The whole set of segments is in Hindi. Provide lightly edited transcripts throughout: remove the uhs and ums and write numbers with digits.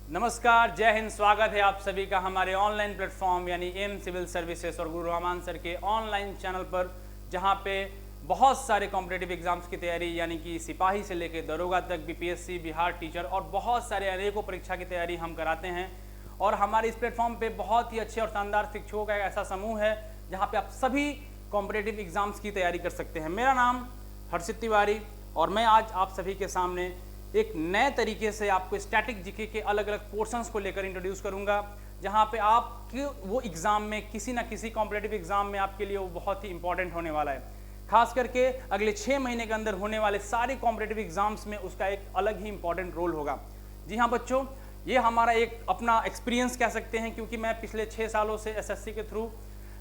नमस्कार, जय हिंद। स्वागत है आप सभी का हमारे ऑनलाइन प्लेटफॉर्म यानी एम सिविल सर्विसेज और गुरु रहमान सर के ऑनलाइन चैनल पर, जहां पे बहुत सारे कॉम्पिटेटिव एग्जाम्स की तैयारी यानी कि सिपाही से लेकर दरोगा तक, बीपीएससी, बिहार टीचर और बहुत सारे अनेकों परीक्षा की तैयारी हम कराते हैं। और हमारे इस प्लेटफॉर्म पे बहुत ही अच्छे और शानदार शिक्षकों का एक ऐसा समूह है जहाँ पे आप सभी कॉम्पिटेटिव एग्जाम्स की तैयारी कर सकते हैं। मेरा नाम हर्षित तिवारी और मैं आज आप सभी के सामने एक नए तरीके से आपको स्टैटिक जीके के अलग अलग पोर्शंस को लेकर इंट्रोड्यूस करूंगा, जहां पे आपके वो एग्जाम में किसी ना किसी कॉम्पिटेटिव एग्जाम में आपके लिए वो बहुत ही इंपॉर्टेंट होने वाला है। खास करके अगले 6 महीने के अंदर होने वाले सारे कॉम्पिटेटिव एग्जाम्स में उसका एक अलग ही इंपॉर्टेंट रोल होगा। जी हाँ बच्चों, ये हमारा एक अपना एक्सपीरियंस कह सकते हैं, क्योंकि मैं पिछले 6 सालों से एसएससी के थ्रू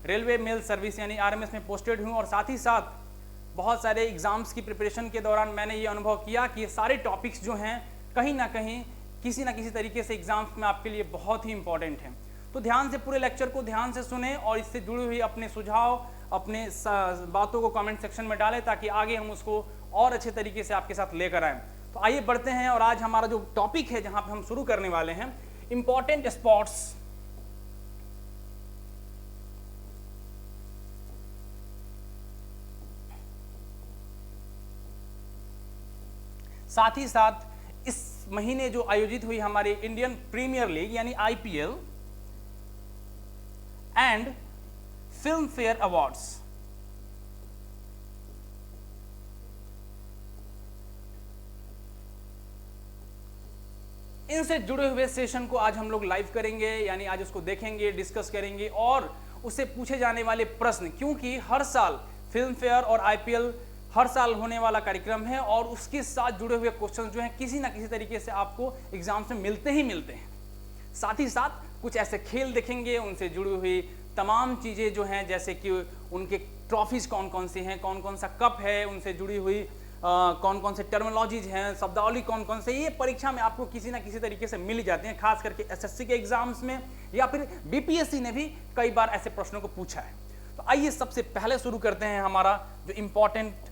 रेलवे मेल सर्विस यानी आरएमएस में पोस्टेड हूँ और साथ ही साथ बहुत सारे एग्जाम्स की प्रिपरेशन के दौरान मैंने ये अनुभव किया कि ये सारे टॉपिक्स जो हैं कहीं ना कहीं किसी ना किसी तरीके से एग्जाम्स में आपके लिए बहुत ही इंपॉर्टेंट हैं। तो ध्यान से पूरे लेक्चर को ध्यान से सुने और इससे जुड़ी हुई अपने सुझाव, अपने बातों को कमेंट सेक्शन में डालें ताकि आगे हम उसको और अच्छे तरीके से आपके साथ लेकर आएँ। तो आइए बढ़ते हैं और आज हमारा जो टॉपिक है जहाँ पर हम शुरू करने वाले हैं, इंपॉर्टेंट स्पॉट्स साथ ही साथ इस महीने जो आयोजित हुई हमारी इंडियन प्रीमियर लीग यानी IPL and film fair awards, इनसे जुड़े हुए सेशन को आज हम लोग लाइव करेंगे, यानी आज उसको देखेंगे, डिस्कस करेंगे और उससे पूछे जाने वाले प्रश्न, क्योंकि हर साल फिल्म फेयर और आईपीएल हर साल होने वाला कार्यक्रम है और उसके साथ जुड़े हुए क्वेश्चन जो हैं किसी ना किसी तरीके से आपको एग्जाम्स में मिलते ही मिलते हैं। साथ ही साथ कुछ ऐसे खेल देखेंगे, उनसे जुड़ी हुई तमाम चीज़ें जो हैं, जैसे कि उनके ट्रॉफीज कौन कौन सी हैं, कौन कौन सा कप है, उनसे जुड़ी हुई कौन कौन से टर्मिनोलॉजीज हैं, शब्दावली कौन कौन से, ये परीक्षा में आपको किसी ना किसी तरीके से मिल ही जाते हैं, खास करके एसएससी के एग्जाम्स में या फिर बीपीएससी ने भी कई बार ऐसे प्रश्नों को पूछा है। तो आइए सबसे पहले शुरू करते हैं हमारा जो इम्पोर्टेंट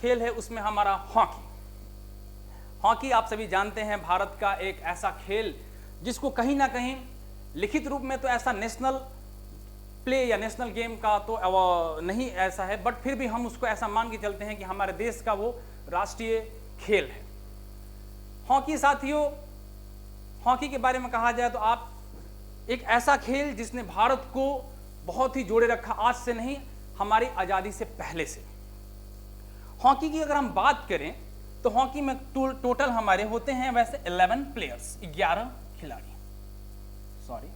खेल है, उसमें हमारा हॉकी। हॉकी आप सभी जानते हैं भारत का एक ऐसा खेल जिसको कहीं ना कहीं लिखित रूप में तो ऐसा नेशनल प्ले या नेशनल गेम का तो नहीं ऐसा है, बट फिर भी हम उसको ऐसा मान के चलते हैं कि हमारे देश का वो राष्ट्रीय खेल है। हॉकी साथियों, हॉकी के बारे में कहा जाए तो आप एक ऐसा खेल जिसने भारत को बहुत ही जोड़े रखा, आज से नहीं हमारी आज़ादी से पहले से। हॉकी की अगर हम बात करें तो हॉकी में टोटल हमारे होते हैं वैसे 11 प्लेयर्स, 11 खिलाड़ी। सॉरी,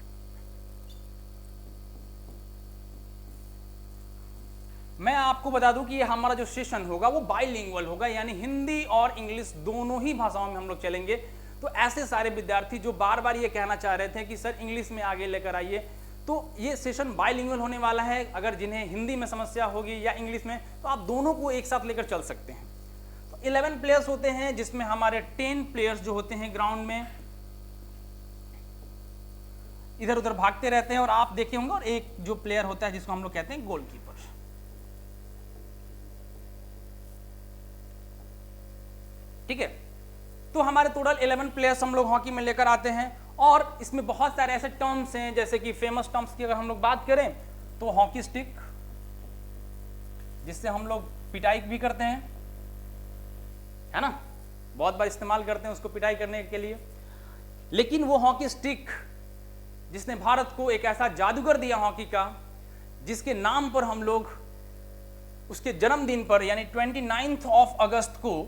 मैं आपको बता दूं कि ये हमारा जो सेशन होगा वो बाइलिंगुअल होगा, यानी हिंदी और इंग्लिश दोनों ही भाषाओं में हम लोग चलेंगे। तो ऐसे सारे विद्यार्थी जो बार बार ये कहना चाह रहे थे कि सर इंग्लिश में आगे लेकर आइए, तो ये सेशन बाइलिंगुअल होने वाला है। अगर जिन्हें हिंदी में समस्या होगी या इंग्लिश में, तो आप दोनों को एक साथ लेकर चल सकते हैं। तो 11 प्लेयर्स होते हैं, जिसमें हमारे 10 प्लेयर्स जो होते हैं ग्राउंड में इधर उधर भागते रहते हैं और आप देखे होंगे, और एक जो प्लेयर होता है जिसको हम लोग कहते हैं गोलकीपर। ठीक है, तो हमारे टोटल 11 प्लेयर्स हम लोग हॉकी में लेकर आते हैं और इसमें बहुत सारे ऐसे टर्म्स हैं, जैसे कि फेमस टर्म्स की अगर हम लोग बात करें तो हॉकी स्टिक, जिससे हम लोग पिटाई भी करते हैं, है ना, बहुत बार इस्तेमाल करते हैं उसको पिटाई करने के लिए। लेकिन वो हॉकी स्टिक जिसने भारत को एक ऐसा जादूगर दिया हॉकी का, जिसके नाम पर हम लोग उसके जन्मदिन पर यानी 29 अगस्त को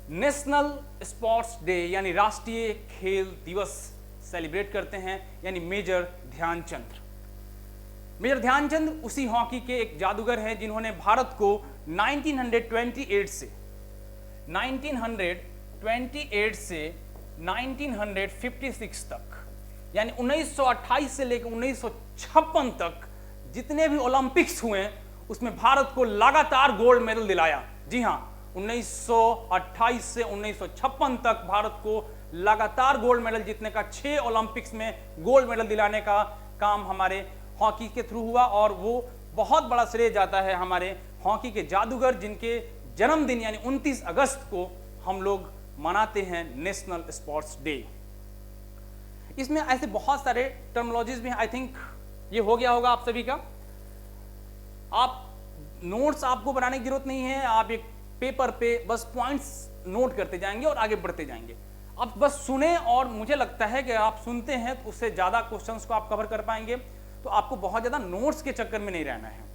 नेशनल स्पोर्ट्स डे यानी राष्ट्रीय खेल दिवस सेलिब्रेट करते हैं, यानी मेजर ध्यानचंद। मेजर ध्यानचंद उसी हॉकी के एक जादूगर हैं जिन्होंने भारत को 1928 से 1956 तक, यानी 1928 से लेकर 1956 तक जितने भी ओलंपिक्स हुए उसमें भारत को लगातार गोल्ड मेडल दिलाया। जी हाँ, 1928 से 1956 तक भारत को लगातार गोल्ड मेडल जीतने का, 6 ओलंपिक्स में गोल्ड मेडल दिलाने का काम हमारे हॉकी के थ्रू हुआ। और वो बहुत बड़ा श्रेय जाता है हमारे हॉकी के जादूगर, जिनके जन्मदिन यानी 29 अगस्त को हम लोग मनाते हैं नेशनल स्पोर्ट्स डे। इसमें ऐसे बहुत सारे टर्मिनोलॉजीज भी हैं। आई थिंक ये हो गया होगा आप सभी का। आप नोट्स आपको बनाने की जरूरत नहीं है, आप एक पेपर पे बस पॉइंट्स नोट करते जाएंगे और आगे बढ़ते जाएंगे। आप बस सुने, और मुझे लगता है कि आप सुनते हैं तो उससे ज्यादा क्वेश्चंस को आप कवर कर पाएंगे। तो आपको बहुत ज्यादा नोट्स के चक्कर में नहीं रहना है।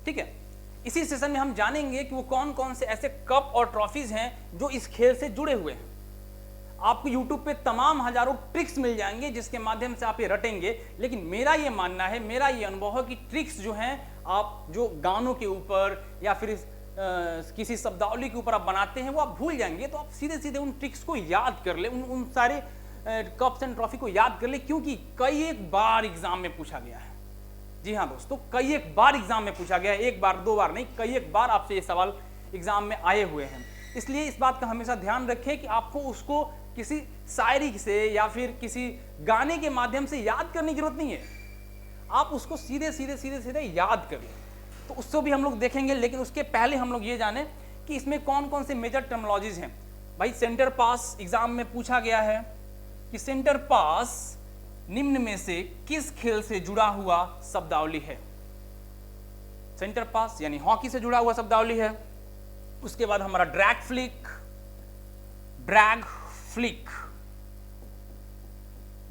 ठीक है, इसी सेशन में हम जानेंगे कि वो कौन कौन से ऐसे कप और ट्रॉफीज हैं जो इस खेल से जुड़े हुए हैं। आपको YouTube पे तमाम हजारों ट्रिक्स मिल जाएंगे जिसके माध्यम से आप ये रटेंगे। लेकिन मेरा ये मानना है, मेरा ये अनुभव है कि ट्रिक्स जो हैं आप जो गानों के ऊपर या फिर किसी शब्दावली के ऊपर आप बनाते हैं वो आप भूल जाएंगे। तो आप सीधे सीधे उन ट्रिक्स को याद कर ले, उन सारे कप्स एंड ट्रॉफी को याद कर ले, क्योंकि कई एक बार एग्जाम में पूछा गया है। जी हाँ दोस्तों, कई एक बार एग्जाम में पूछा गया है, एक बार दो बार नहीं, कई एक बार आपसे ये सवाल एग्जाम में आए हुए हैं। इसलिए इस बात का हमेशा ध्यान रखें कि आपको उसको किसी शायरी से या फिर किसी गाने के माध्यम से याद करने की जरूरत नहीं है। आप उसको सीधे सीधे सीधे सीधे याद कर लें। तो उसको भी हम लोग देखेंगे, लेकिन उसके पहले हम लोग ये जाने कि इसमें कौन कौन से मेजर टर्मिनोलॉजीज हैं। भाई सेंटर पास एग्जाम में पूछा गया है कि सेंटर पास निम्न में से किस खेल से जुड़ा हुआ शब्दावली है। सेंटर पास यानी हॉकी से जुड़ा हुआ शब्दावली है। उसके बाद हमारा ड्रैग फ्लिक,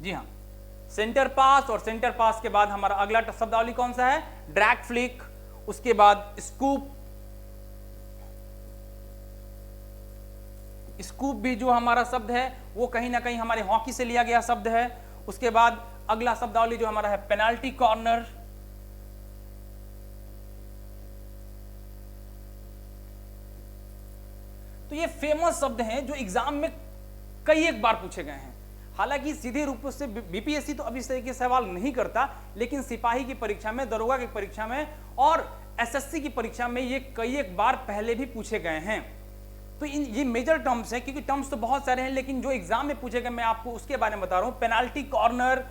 जी हाँ, सेंटर पास, और सेंटर पास के बाद हमारा अगला शब्दावली कौन सा है, ड्रैग फ्लिक। उसके बाद स्कूप भी जो हमारा शब्द है वो कहीं ना कहीं हमारे हॉकी से लिया गया शब्द है। उसके बाद अगला शब्दावली जो हमारा है पेनाल्टी कॉर्नर। तो ये फेमस शब्द हैं जो एग्जाम में कई एक बार पूछे गए हैं। हालांकि सीधे रूप से बीपीएससी तो अभी इस तरह के सवाल नहीं करता, लेकिन सिपाही की परीक्षा में, दरोगा की परीक्षा में और एसएससी की परीक्षा में ये कई एक बार पहले भी पूछे गए हैं। तो ये मेजर टर्म्स हैं, क्योंकि टर्म्स तो बहुत सारे हैं, लेकिन जो एग्जाम में पूछे गए मैं आपको उसके बारे में बता रहा हूं। पेनाल्टी कॉर्नर,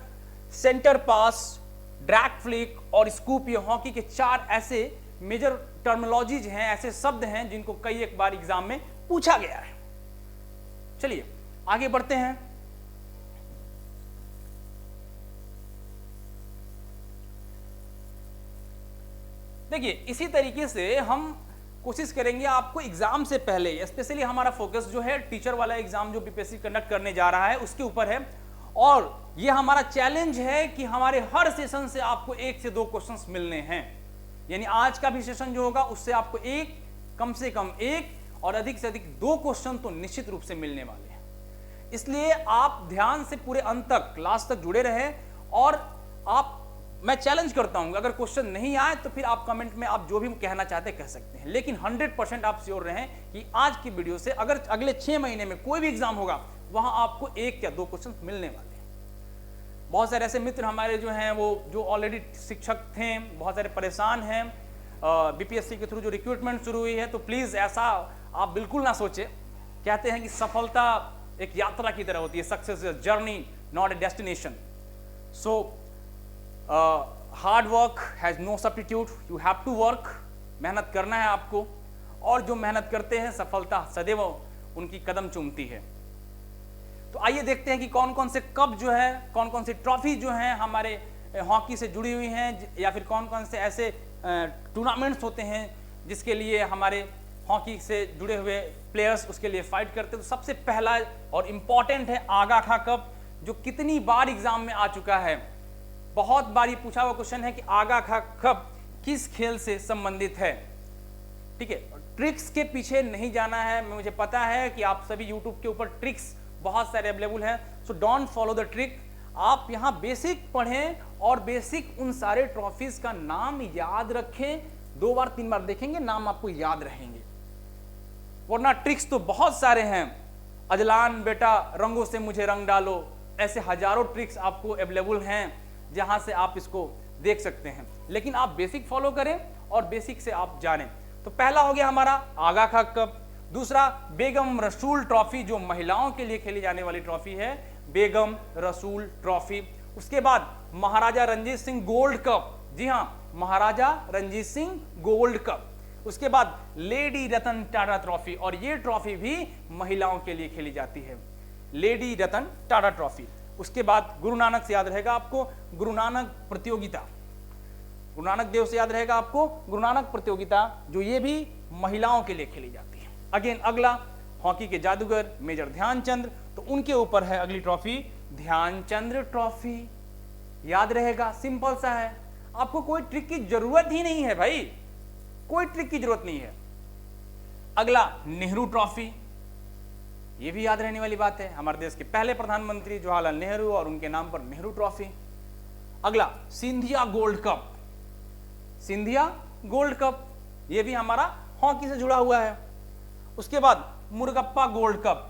सेंटर पास, ड्रैग फ्लिक और स्कूप, ये हॉकी के चार ऐसे मेजर टर्मिनोलॉजीज हैं, ऐसे शब्द हैं जिनको कई एक बार एग्जाम में पूछा गया है। चलिए आगे बढ़ते हैं। देखिए इसी तरीके से हम कोशिश करेंगे आपको एग्जाम से पहले, स्पेशली हमारा फोकस जो है टीचर वाला एग्जाम जो बीपीएससी कंडक्ट करने जा रहा है उसके ऊपर है। और ये हमारा चैलेंज है कि हमारे हर सेशन से आपको 1 से 2 क्वेश्चंस मिलने हैं। यानी आज का भी सेशन जो होगा उससे आपको कम से कम 1 और अधिक से अधिक 2 क्वेश्चन तो निश्चित रूप से मिलने वाले हैं। इसलिए आप ध्यान से पूरे अंत तक, लास्ट तक जुड़े रहें। और मैं चैलेंज करता हूं, अगर क्वेश्चन नहीं आए तो फिर आप कमेंट में आप जो भी कहना चाहते कह सकते हैं, लेकिन 100% आप श्योर रहें कि आज की वीडियो से अगर अगले 6 महीने में कोई भी एग्जाम होगा वहां आपको 1 या 2 क्वेश्चन मिलने वाले हैं। बहुत सारे ऐसे मित्र हमारे जो हैं वो जो ऑलरेडी शिक्षक थे, बहुत सारे परेशान हैं। बीपीएससी के थ्रू जो रिक्रूटमेंट शुरू हुई है, तो प्लीज ऐसा आप बिल्कुल ना सोचे। कहते हैं कि सफलता एक यात्रा की तरह होती है, success is journey not a destination. So hard work has no substitute, you have to work. मेहनत करना है आपको, और जो मेहनत करते हैं सफलता सदैव उनकी कदम चूमती है। तो आइए देखते हैं कि कौन कौन से कप जो है, कौन कौन सी ट्रॉफी जो हैं हमारे हॉकी से जुड़ी हुई हैं, या फिर कौन कौन से ऐसे टूर्नामेंट्स होते हैं जिसके लिए हमारे हॉकी से जुड़े हुए प्लेयर्स उसके लिए फाइट करते हैं। तो सबसे पहला और इम्पॉर्टेंट है आगा खा कप, जो कितनी बार एग्जाम में आ चुका है। बहुत बार ये पूछा हुआ क्वेश्चन है कि आगा खा कप किस खेल से संबंधित है। ठीक है, ट्रिक्स के पीछे नहीं जाना है। मुझे पता है कि आप सभी यूट्यूब के ऊपर ट्रिक्स बहुत सारे अवेलेबल हैं, so don't follow the trick. आप यहाँ बेसिक पढ़ें और बेसिक उन सारे ट्रॉफीज का नाम याद रखें। 2 बार 3 बार देखेंगे, नाम आपको याद रहेंगे। वरना ट्रिक्स तो बहुत सारे हैं। अजलान बेटा रंगों से मुझे रंग डालो, ऐसे हजारों ट्रिक्स आपको अवेलेबल हैं जहां से आप इसको देख सकते हैं। लेकिन आप बेसिक फॉलो करें और बेसिक से आप जानें। तो पहला हो गया हमारा आगा खा कप। दूसरा बेगम रसूल ट्रॉफी, जो महिलाओं के लिए खेली जाने वाली ट्रॉफी है, बेगम रसूल ट्रॉफी। उसके बाद महाराजा रंजीत सिंह गोल्ड कप, जी हां महाराजा रंजीत सिंह गोल्ड कप। उसके बाद लेडी रतन टाटा ट्रॉफी, और ये ट्रॉफी भी महिलाओं के लिए खेली जाती है, लेडी रतन टाटा ट्रॉफी। उसके बाद गुरु नानक से याद रहेगा आपको गुरु नानक प्रतियोगिता, गुरु नानक देव से याद रहेगा आपको गुरु नानक प्रतियोगिता, जो ये भी महिलाओं के लिए खेली जाती है। अगेन अगला हॉकी के जादूगर मेजर ध्यानचंद, तो उनके ऊपर है अगली ट्रॉफी ध्यानचंद ट्रॉफी, याद रहेगा, सिंपल सा है, आपको कोई ट्रिक की जरूरत ही नहीं है भाई, कोई ट्रिक की जरूरत नहीं है। अगला नेहरू ट्रॉफी, ये भी याद रहने वाली बात है, हमारे देश के पहले प्रधानमंत्री जवाहरलाल नेहरू और उनके नाम पर नेहरू ट्रॉफी। अगला Scindia gold cup, Scindia gold cup, ये भी हमारा हॉकी से जुड़ा हुआ है। उसके बाद मुर्गप्पा गोल्ड कप,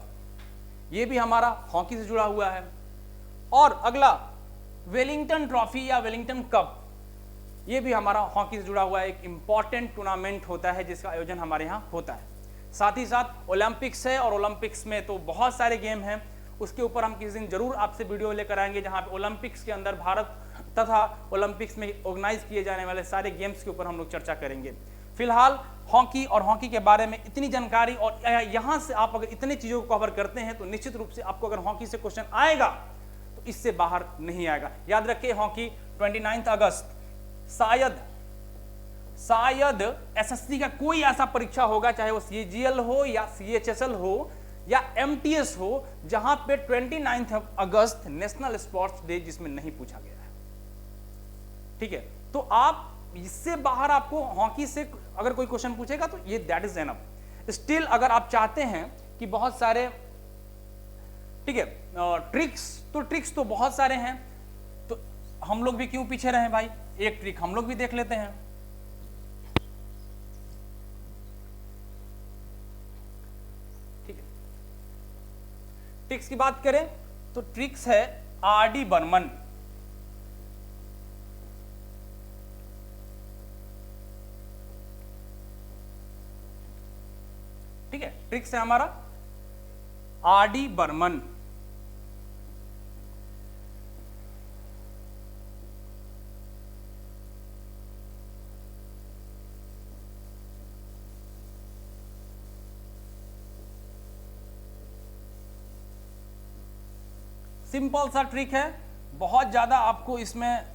ये भी हमारा हॉकी से जुड़ा हुआ है। और अगला वेलिंगटन ट्रॉफी या वेलिंगटन कप, ये भी हमारा हॉकी से जुड़ा हुआ है, एक इंपॉर्टेंट टूर्नामेंट होता है जिसका आयोजन हमारे यहाँ होता है। साथ ही साथ ओलंपिक्स है, और ओलंपिक्स में तो बहुत सारे गेम हैं, उसके ऊपर हम किसी दिन जरूर आपसे वीडियो लेकर आएंगे, जहां पे ओलंपिक्स के अंदर भारत तथा ओलंपिक्स में ऑर्गेनाइज किए जाने वाले सारे गेम्स के ऊपर हम लोग चर्चा करेंगे। फिलहाल हॉकी और हॉकी के बारे में इतनी जानकारी, और यहाँ से आप अगर इतनी चीज़ों को कवर करते हैं तो निश्चित रूप से आपको अगर हॉकी से क्वेश्चन आएगा तो इससे बाहर नहीं आएगा। याद रखिए हॉकी 29 अगस्त शायद एसएससी का कोई ऐसा परीक्षा होगा, चाहे वो सीजीएल हो या सीएचएसएल हो या एमटीएस हो, जहां पे 29 अगस्त नेशनल स्पोर्ट्स डे जिसमें नहीं पूछा गया है। ठीक है, तो आप इससे बाहर आपको हॉकी से अगर कोई क्वेश्चन पूछेगा तो ये दैट इज एनफ। स्टिल अगर आप चाहते हैं कि बहुत सारे, ठीक है, ट्रिक्स तो बहुत सारे हैं, तो हम लोग भी क्यों पीछे रहे भाई, एक ट्रिक हम लोग भी देख लेते हैं। ठीक है, ट्रिक्स की बात करें तो ट्रिक्स है आर.डी. बर्मन। ठीक है, ट्रिक्स है हमारा आर.डी. बर्मन। सिंपल सा ट्रिक है, बहुत ज्यादा आपको इसमें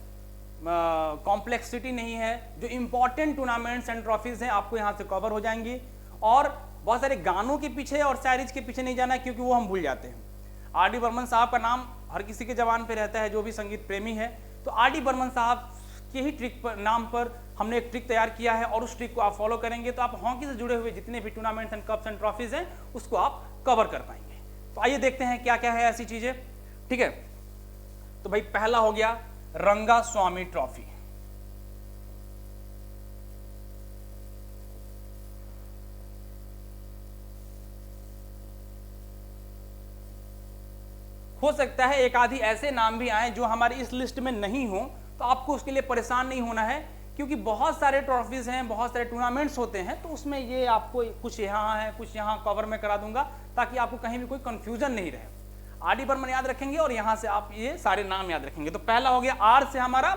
कॉम्प्लेक्सिटी नहीं है। जो इंपॉर्टेंट टूर्नामेंट्स एंड ट्रॉफीज हैं आपको यहां से कवर हो जाएंगी, और बहुत सारे गानों के पीछे और शायरीज के पीछे नहीं जाना है, क्योंकि वो हम भूल जाते हैं। आर.डी. बर्मन साहब का नाम हर किसी के जबान पे रहता है जो भी संगीत प्रेमी है, तो आर.डी. बर्मन साहब के ही ट्रिक पर नाम पर हमने एक ट्रिक तैयार किया है, और उस ट्रिक को आप फॉलो करेंगे तो आप हॉकी से जुड़े हुए जितने भी tournaments and cups and trophies हैं उसको आप कवर कर पाएंगे। तो आइए देखते हैं क्या क्या है ऐसी चीजें। ठीक है, तो भाई पहला हो गया रंगा स्वामी ट्रॉफी। हो सकता है एक आधी ऐसे नाम भी आए जो हमारी इस लिस्ट में नहीं हो, तो आपको उसके लिए परेशान नहीं होना है, क्योंकि बहुत सारे ट्रॉफीज हैं, बहुत सारे टूर्नामेंट्स होते हैं, तो उसमें ये आपको कुछ यहाँ है कुछ यहाँ कवर में करा दूंगा, ताकि आपको कहीं भी कोई कंफ्यूजन नहीं रहे। आर.डी. बर्मन याद रखेंगे और यहां से आप ये सारे नाम याद रखेंगे। तो पहला हो गया आर से हमारा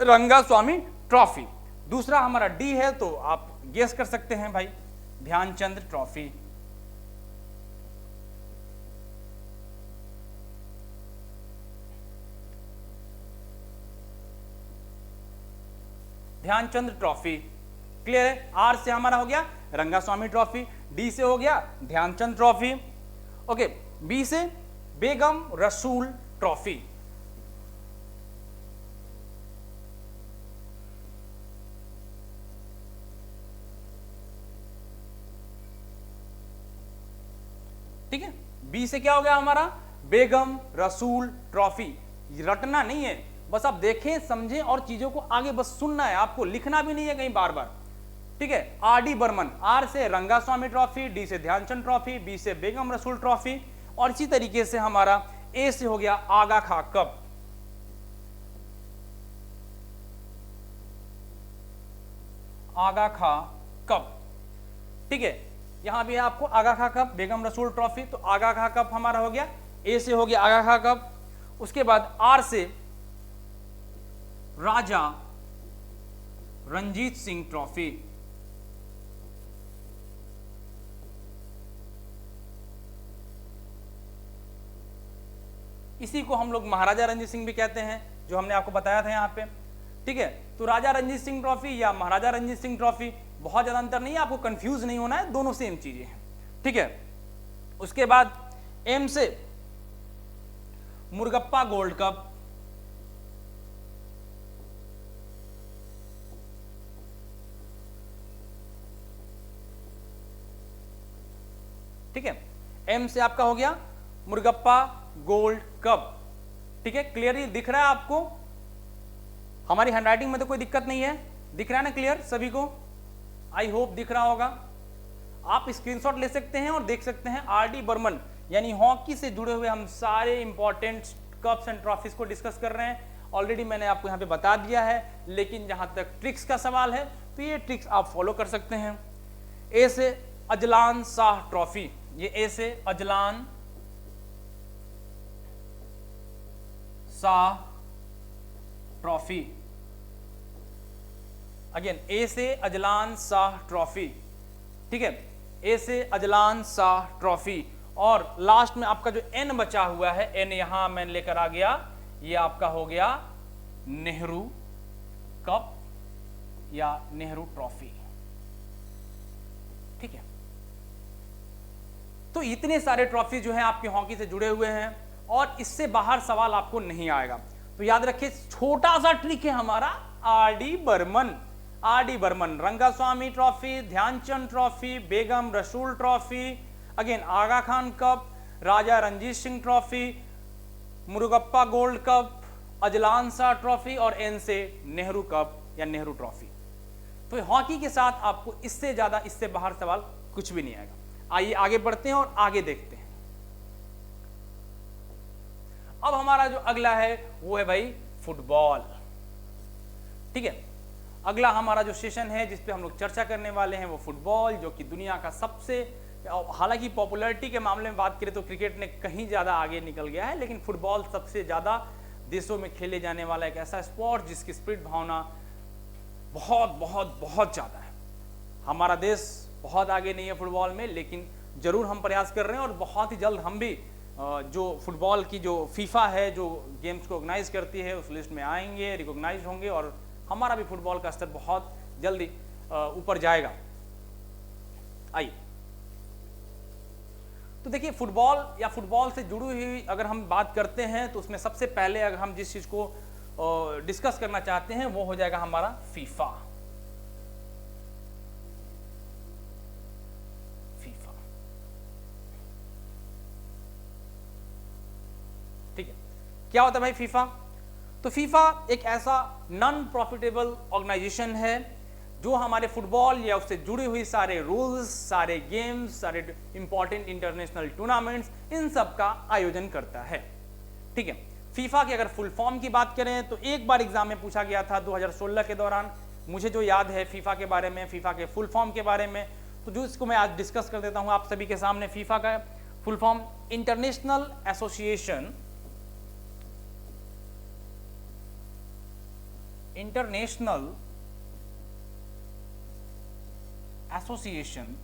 रंगा स्वामी ट्रॉफी, दूसरा हमारा डी है, तो आप गेस कर सकते हैं भाई Dhyan Chand trophy. Dhyanchand trophy clear है। आर से हमारा हो गया रंगा स्वामी ट्रॉफी, डी से हो गया ध्यानचंद ट्रॉफी, ओके। बी से बेगम रसूल ट्रॉफी, ठीक है। बी से क्या हो गया हमारा बेगम रसूल ट्रॉफी। रटना नहीं है, बस आप देखें समझें और चीजों को आगे बस सुनना है, आपको लिखना भी नहीं है कहीं बार बार। ठीक है, आर.डी. बर्मन, आर से रंगा स्वामी ट्रॉफी, डी से ध्यानचंद ट्रॉफी, बी से बेगम रसूल ट्रॉफी, और इसी तरीके से हमारा ए से हो गया आगा खा कप। आगा खा कप, ठीक है, यहां भी है आपको आगा खा कप, बेगम रसूल ट्रॉफी, तो आगा खा कप हमारा हो गया। ए से हो गया आगा खा कप। उसके बाद आर से राजा रणजीत सिंह ट्रॉफी। इसी को हम लोग महाराजा रणजीत सिंह भी कहते हैं, जो हमने आपको बताया था यहाँ पे। ठीक है, तो राजा रणजीत सिंह ट्रॉफी या महाराजा रणजीत सिंह ट्रॉफी, बहुत ज्यादा अंतर नहीं है, आपको कंफ्यूज नहीं होना है, दोनों सेम चीजें हैं। ठीक है, उसके बाद एम से मुर्गप्पा गोल्ड कप, ठीक है, एम से आपका हो गया मुर्गप्पा गोल्ड कप। ठीक है, क्लियरली दिख रहा है आपको? हमारी हैंडराइटिंग में तो कोई दिक्कत नहीं है, दिख रहा है ना क्लियर सभी को? आई होप दिख रहा होगा। आप स्क्रीनशॉट ले सकते हैं और देख सकते हैं। आरडी बर्मन यानी हॉकी से जुड़े हुए हम सारे इंपॉर्टेंट कप्स एंड ट्रॉफीज को डिस्कस कर रहे हैं। ऑलरेडी मैंने आपको यहाँ पे बता दिया है, लेकिन जहां तक ट्रिक्स का सवाल है तो ये ट्रिक्स आप फॉलो कर सकते हैं। ए से अजलान शाह ट्रॉफी, ये ए से अजलान शाह ट्रॉफी, अगेन ए से अजलान शाह ट्रॉफी। ठीक है, ए से अजलान शाह ट्रॉफी। और लास्ट में आपका जो एन बचा हुआ है, एन यहां मैं लेकर आ गया, ये आपका हो गया नेहरू कप या नेहरू ट्रॉफी। ठीक है, तो इतने सारे ट्रॉफी जो है आपके हॉकी से जुड़े हुए हैं और इससे बाहर सवाल आपको नहीं आएगा। तो याद रखिए, छोटा सा ट्रिक है हमारा, R D Burman. R D Burman, Rangaswamy trophy, Dhyanchand trophy, Begum Rasool trophy, again Aga Khan cup, Raja Ranjit Singh trophy, Murugappa gold cup, Azlan Shah trophy और एन से नेहरू कप या नेहरू ट्रॉफी। तो हॉकी के साथ आपको इससे ज्यादा, इससे बाहर सवाल कुछ भी नहीं आएगा। आइए आगे बढ़ते हैं और आगे देखते हैं। अब हमारा जो अगला है वो है भाई फुटबॉल। ठीक है, अगला हमारा जो सेशन है जिस पे हम लोग चर्चा करने वाले हैं वो फुटबॉल, जो कि दुनिया का सबसे, हालांकि पॉपुलैरिटी के मामले में बात करें तो क्रिकेट ने कहीं ज़्यादा आगे निकल गया है, लेकिन फुटबॉल सबसे ज़्यादा देशों में खेले जाने वाला एक ऐसा स्पोर्ट जिसकी स्पिरिट भावना बहुत बहुत बहुत ज़्यादा है। हमारा देश बहुत आगे नहीं है फुटबॉल में, लेकिन ज़रूर हम प्रयास कर रहे हैं और बहुत ही जल्द हम भी जो फुटबॉल की जो फीफा है जो गेम्स को ऑर्गेनाइज करती है उस लिस्ट में आएंगे, रिकॉग्नाइज होंगे और हमारा भी फुटबॉल का स्तर बहुत जल्दी ऊपर जाएगा। आइए, तो देखिए फुटबॉल या फुटबॉल से जुड़ी हुई अगर हम बात करते हैं तो उसमें सबसे पहले अगर हम जिस चीज को डिस्कस करना चाहते हैं वो हो जाएगा हमारा फीफा। फीफा, ठीक है, क्या होता है भाई फीफा? तो फीफा एक ऐसा नॉन प्रॉफिटेबल ऑर्गेनाइजेशन है जो हमारे फुटबॉल या उससे जुड़ी हुई सारे रूल्स, सारे गेम्स, सारे इंपॉर्टेंट इंटरनेशनल टूर्नामेंट्स, इन सब का आयोजन करता है। ठीक है, फीफा की अगर फुल फॉर्म की बात करें तो एक बार एग्जाम में पूछा गया था 2016 के दौरान, मुझे जो याद है फीफा के बारे में, फीफा के फुल फॉर्म के बारे में, तो जो इसको मैं आज डिस्कस कर देता हूं आप सभी के सामने। फीफा का full form international association, international association,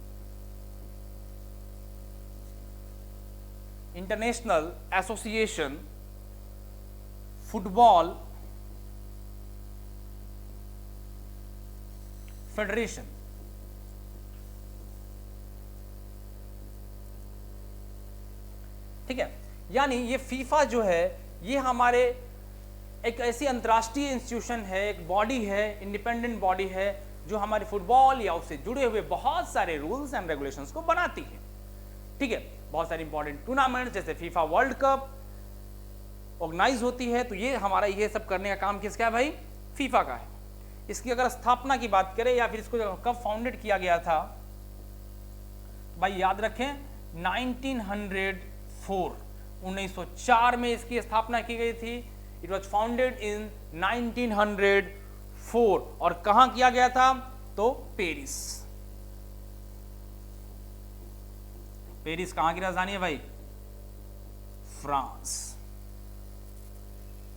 international association football federation. ठीक है, यानी ये फीफा जो है ये हमारे एक ऐसी अंतर्राष्ट्रीय इंस्टीट्यूशन है, एक बॉडी है, इंडिपेंडेंट बॉडी है जो हमारे फुटबॉल या उससे जुड़े हुए बहुत सारे रूल्स एंड रेगुलेशंस को बनाती है। ठीक है, बहुत सारे इंपॉर्टेंट टूर्नामेंट्स जैसे फीफा वर्ल्ड कप ऑर्गेनाइज होती है, तो ये हमारा ये सब करने का काम किसका है भाई? फीफा का है। इसकी अगर स्थापना की बात करें या फिर इसको कब फाउंडेड किया गया था, भाई याद रखें 1904, 1904 में इसकी स्थापना की गई थी। इट वॉज फाउंडेड इन 1904 और कहां किया गया था? तो पेरिस। पेरिस कहां की राजधानी है भाई? फ्रांस।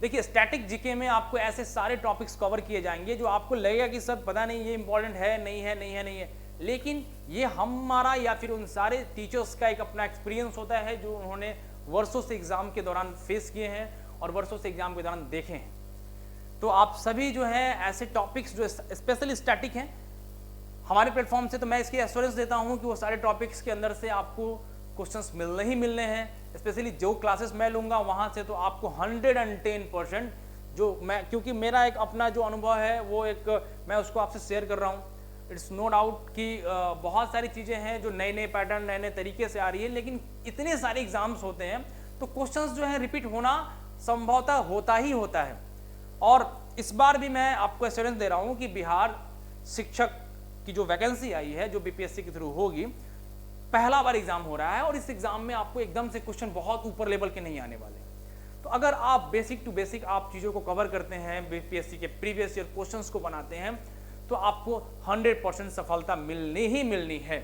देखिए स्टैटिक जीके में आपको ऐसे सारे टॉपिक्स कवर किए जाएंगे जो आपको लगेगा कि सर पता नहीं ये इंपॉर्टेंट है नहीं है नहीं है नहीं है, लेकिन ये हमारा या फिर उन सारे टीचर्स का एक अपना एक्सपीरियंस होता है जो उन्होंने वर्षों से एग्जाम के दौरान फेस किए हैं और वर्षों से एग्जाम के दौरान देखे हैं। तो आप सभी जो है ऐसे टॉपिक्स जो स्पेशली स्टैटिक हैं हमारे प्लेटफॉर्म से, तो मैं इसकी एश्योरेंस देता हूं कि वो सारे टॉपिक्स के अंदर से आपको क्वेश्चंस मिलने ही मिलने हैं। स्पेशली जो क्लासेस मैं लूंगा वहां से तो आपको 110% जो मैं, क्योंकि मेरा एक अपना जो अनुभव है वो एक मैं उसको आपसे शेयर कर रहा हूँ। इट्स नो डाउट कि बहुत सारी चीज़ें हैं जो नए नए पैटर्न नए नए तरीके से आ रही है, लेकिन इतने सारे एग्जाम्स होते हैं तो क्वेश्चंस जो है रिपीट होना संभवतः होता ही होता है। और इस बार भी मैं आपको एश्योरेंस दे रहा हूँ कि बिहार शिक्षक की जो वैकेंसी आई है जो बीपीएससी के थ्रू होगी, पहला बार एग्जाम हो रहा है और इस एग्जाम में आपको एकदम से क्वेश्चन बहुत ऊपर लेवल के नहीं आने वाले। तो अगर आप बेसिक टू बेसिक आप चीज़ों को कवर करते हैं, बीपीएससी के प्रीवियस ईयर क्वेश्चंस को बनाते हैं, तो आपको 100% सफलता मिलनी ही मिलनी है।